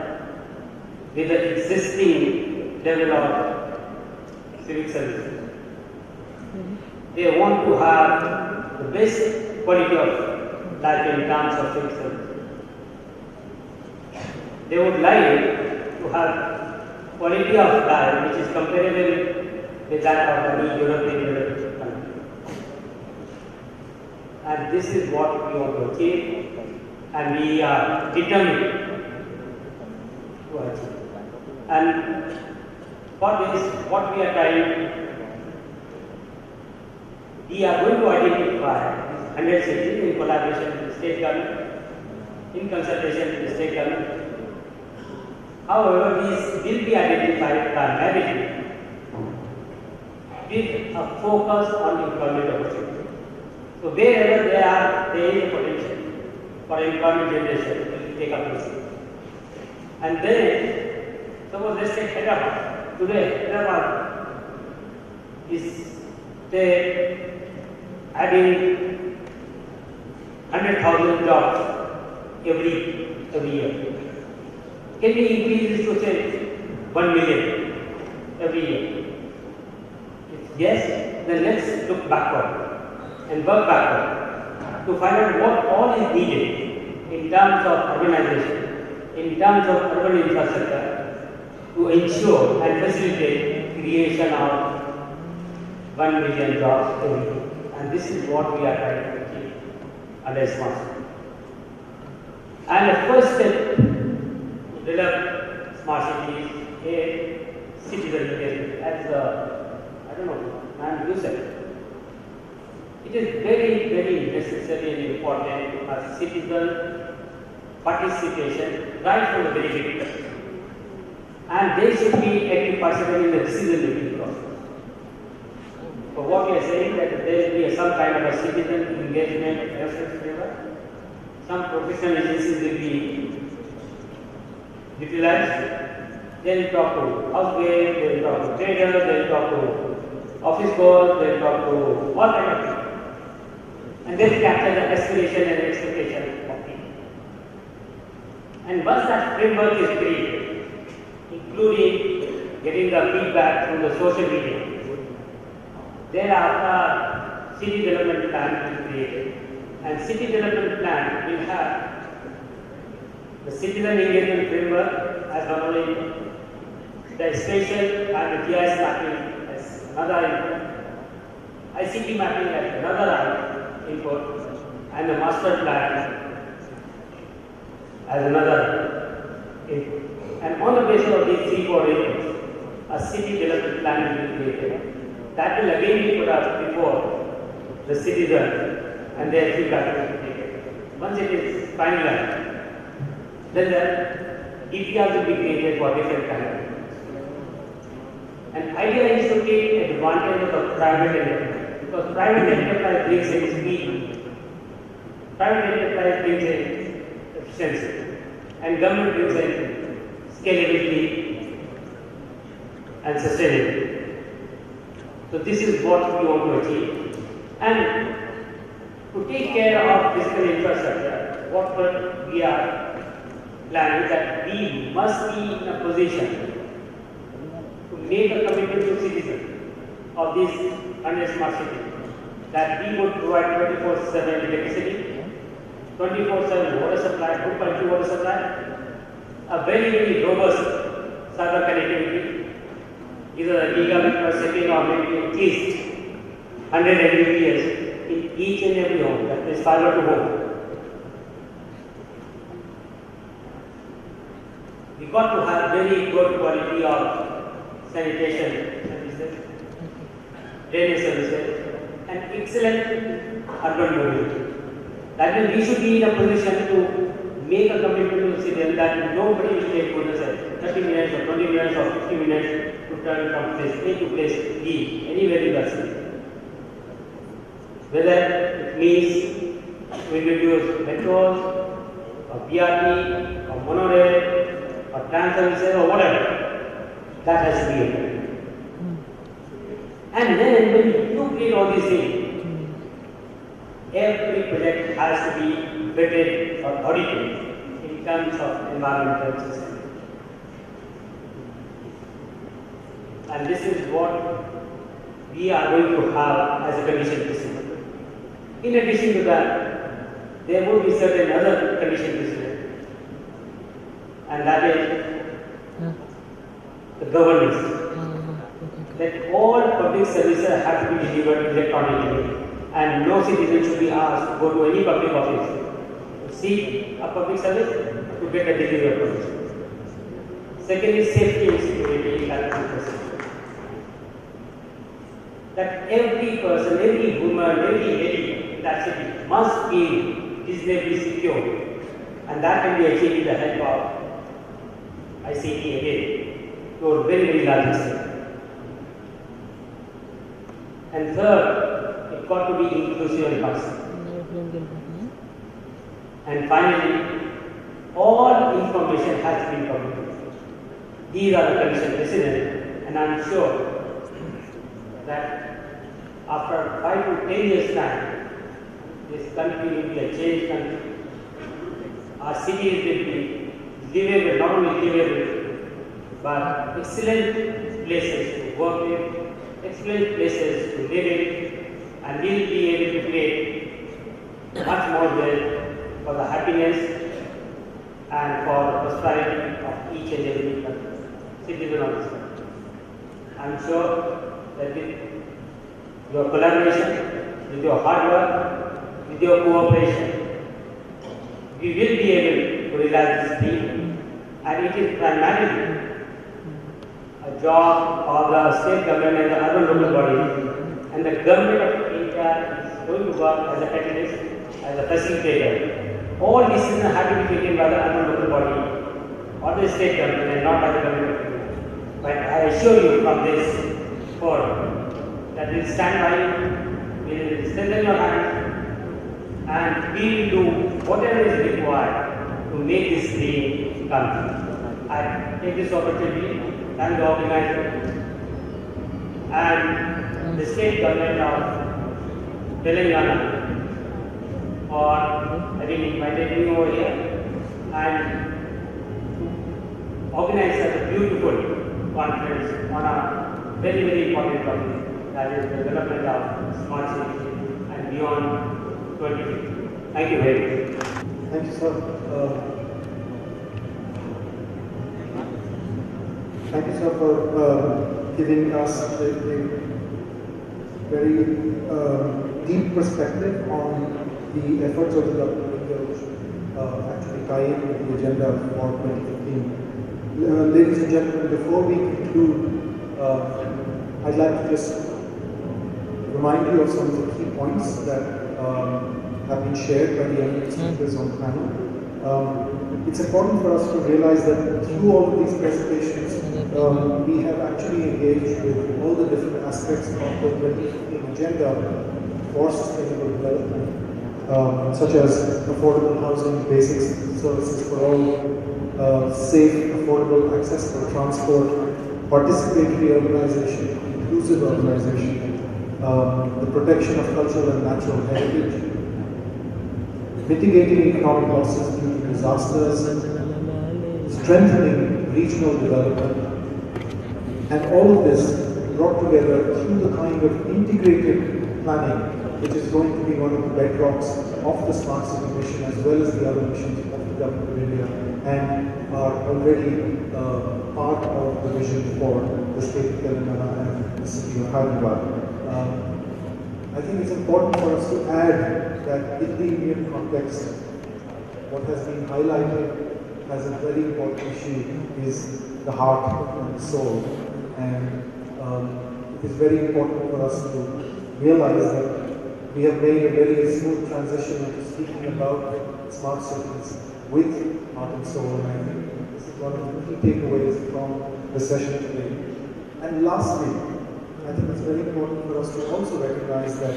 with the existing level of civic services. They want to have the best quality of life in terms of civic services. They would like to have quality of life which is comparable with that of any European country. And this is what we want to achieve, and we are determined to achieve. And what we are trying, we are going to identify 100 cities in collaboration with the state government, in consultation with the state government. However, these will be identified primarily with a focus on employment opportunities. So wherever there is a potential for employment generation, we will take up this. And then, suppose let's take Hyderabad. Today, Hyderabad is adding 100,000 jobs every year. Can we increase this to say 1 million every year? If yes, then let's look backward and work backward to find out what all is needed in terms of urbanization, in terms of urban infrastructure to ensure and facilitate creation of 1 million jobs every year. And this is what we are trying to achieve under smart city. And the first step to develop smart cities is citizen engagement. As man you said, it is very, very necessary and important to have citizen participation right from the very beginning. And they should be active participating in the decision making process. So what we are saying that there will be some kind of a citizen engagement reference framework. Some professional agencies will be utilized. They will talk to housewares, they will talk to traders, they will talk to office goers, they will talk to all kind of people. And they will capture the aspiration and expectation of people. And once that framework is created, including getting the feedback from the social media, thereafter city development plan will be created. And city development plan will have the citizen engagement framework as one only, the spatial and the GIS mapping as another input, ICT mapping as another input, and the master plan as another input. And on the basis of these 3-4 inputs, a city development plan will be created. That will again be put up before the citizen and their feedback will be taken. Once it is finalized, then the DPRs will be created for different kinds. And idea is to take advantage of the private element. Because private enterprise brings in speed, private enterprise brings in efficiency, and government brings in scalability and sustainability. So this is what we want to achieve. And to take care of physical infrastructure, what we are planning that we must be in a position to make a commitment to citizens of this 100 smart city that we would provide 24/7 electricity, 24/7 water supply, good quality water supply, a very robust cyber connectivity, either a gigabit per second or maybe at least 100 Mbps in each and every home, that is fiber to home. We got to have very good quality of sanitation services, drainage services, and excellent urban mobility. That means we should be in a position to make a commitment to the citizen that nobody will take for themselves 30 minutes or 20 minutes or 50 minutes to turn from place A to place B, anywhere in the city. Whether it means to introduce metros, or BRT, or monorail, or tram services, or whatever, that has to be implemented. And then when you create all these things, every project has to be vetted or audited in terms of environmental sustainability. And this is what we are going to have as a condition precedent. In addition to that, there will be certain other condition precedent, and that is the governance. That all public services have to be delivered electronically, and no citizen should be asked to go to any public office to seek a public service to get a delivery of public service. Secondly, safety and security in that process. That every person, every woman, every lady in that city must be reasonably secure, and that can be achieved with the help of ICT again to a very large extent. And third, it got to be inclusive and personal. And finally, all information has to be public. These are the conditions precedent, and I am sure that after 5 to 10 years' time, this country will be a changed country. Our cities will be livable, not only livable, but excellent places to work in, excellent places to live in, and we will be able to create much more wealth for the happiness and for the prosperity of each and every citizen of this country. I am sure that with your collaboration, with your hard work, with your cooperation, we will be able to realize this dream, and it is primarily a job of the state government and the urban local body, and the government of India is going to work as a catalyst, as a facilitator. All decisions have to be taken by the urban local body or the state government and not by the government of India. But I assure you from this forum that we will stand by you, we will strengthen your hands, and we will do whatever is required to make this dream come true. I take this opportunity to thank the organizer and the state government of Telangana for having invited me over here and organize such a beautiful conference on a very important topic, that is the development of smart cities and beyond 2050. Thank you very much. Thank you, sir. Thank you, sir, for giving us a very deep perspective on the efforts of the government to actually tie in with the agenda for 2015. Ladies and gentlemen, before we conclude, I'd like to just remind you of some of the key points that have been shared by the eminent speakers on the panel. It's important for us to realize that through all of these presentations, we have actually engaged with all the different aspects of the 2015 agenda for sustainable development, such as affordable housing, basic services for all, safe, affordable, accessible transport, participatory urbanization, inclusive urbanization, the protection of cultural and natural heritage, mitigating economic losses due to disasters, strengthening regional development, and all of this brought together through the kind of integrated planning which is going to be one of the bedrocks of the Smart City mission as well as the other missions of the Government of India, and are already part of the vision for the state of Telangana and the city of Hyderabad. I think it's important for us to add that in the Indian context, what has been highlighted as a very important issue is the heart and the soul. And it is very important for us to realize that we have made a very smooth transition into speaking about smart cities with heart and soul. And I think this is one of the key takeaways from the session today. And lastly, I think it's very important for us to also recognize that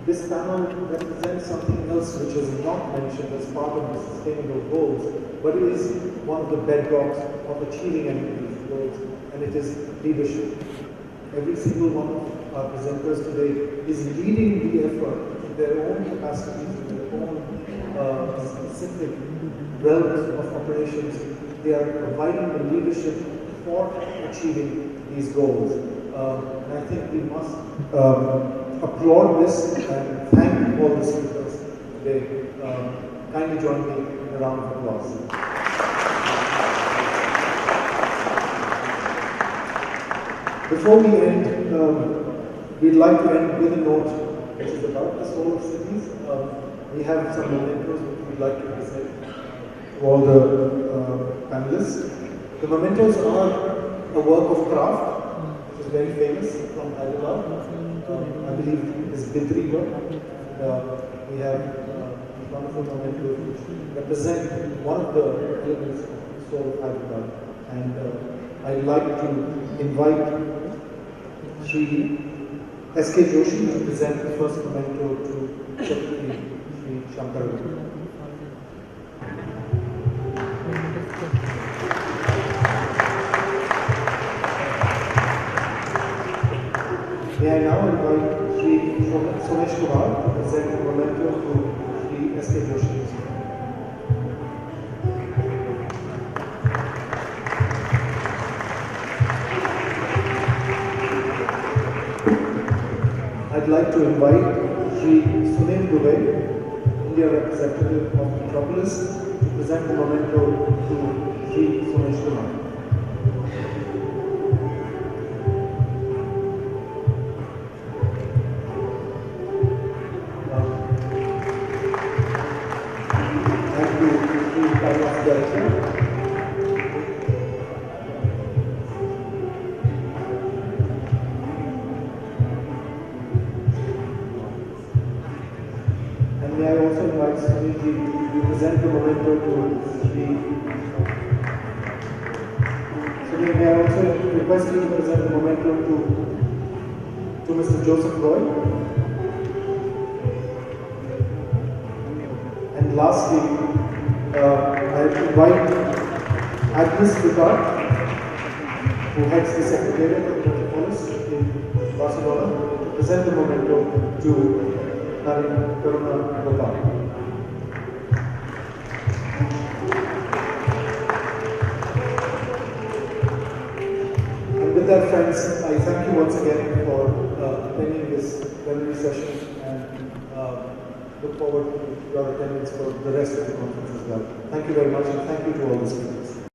this panel represents something else which is not mentioned as part of the sustainable goals, but it is one of the bedrocks of achieving any of these goals, and it is leadership. Every single one of our presenters today is leading the effort in their own capacities, in their own specific realms of operations. They are providing the leadership for achieving these goals. And I think we must applaud this and thank all the speakers today. Kindly join me in a round of applause. Before we end, we'd like to end with a note which is about the soul of cities. We have some mementos which we'd like to present to all the panelists. The mementos are a work of craft, which is very famous from Hyderabad. I believe it is Bidri work. We have these wonderful mementos which represent one of the elements of the soul of Hyderabad. And I'd like to invite Sri S.K. Joshi to present the first memento to Secretary Sri Shankar. May I now invite Sri Somesh Kumar to present the memento to Sri S.K. Joshi. I'd like to invite Sri Sunil Dubey, India representative of Metropolis, to present the memento to Sri Somesh Kumar. Thank you, Sri Finance Director. May I also invite Sunil to present the memento to Sri. Sunil, may I also request you to present the memento to Mr. Joseph Roy. And lastly, I invite Agnes Picard, who heads the Secretariat of Metropolis in Barcelona, to present the memento to Karuna Gopal. And with that, friends, I thank you once again for attending this plenary session, and look forward to your attendance for the rest of the conference as well. Thank you very much, and thank you to all the speakers.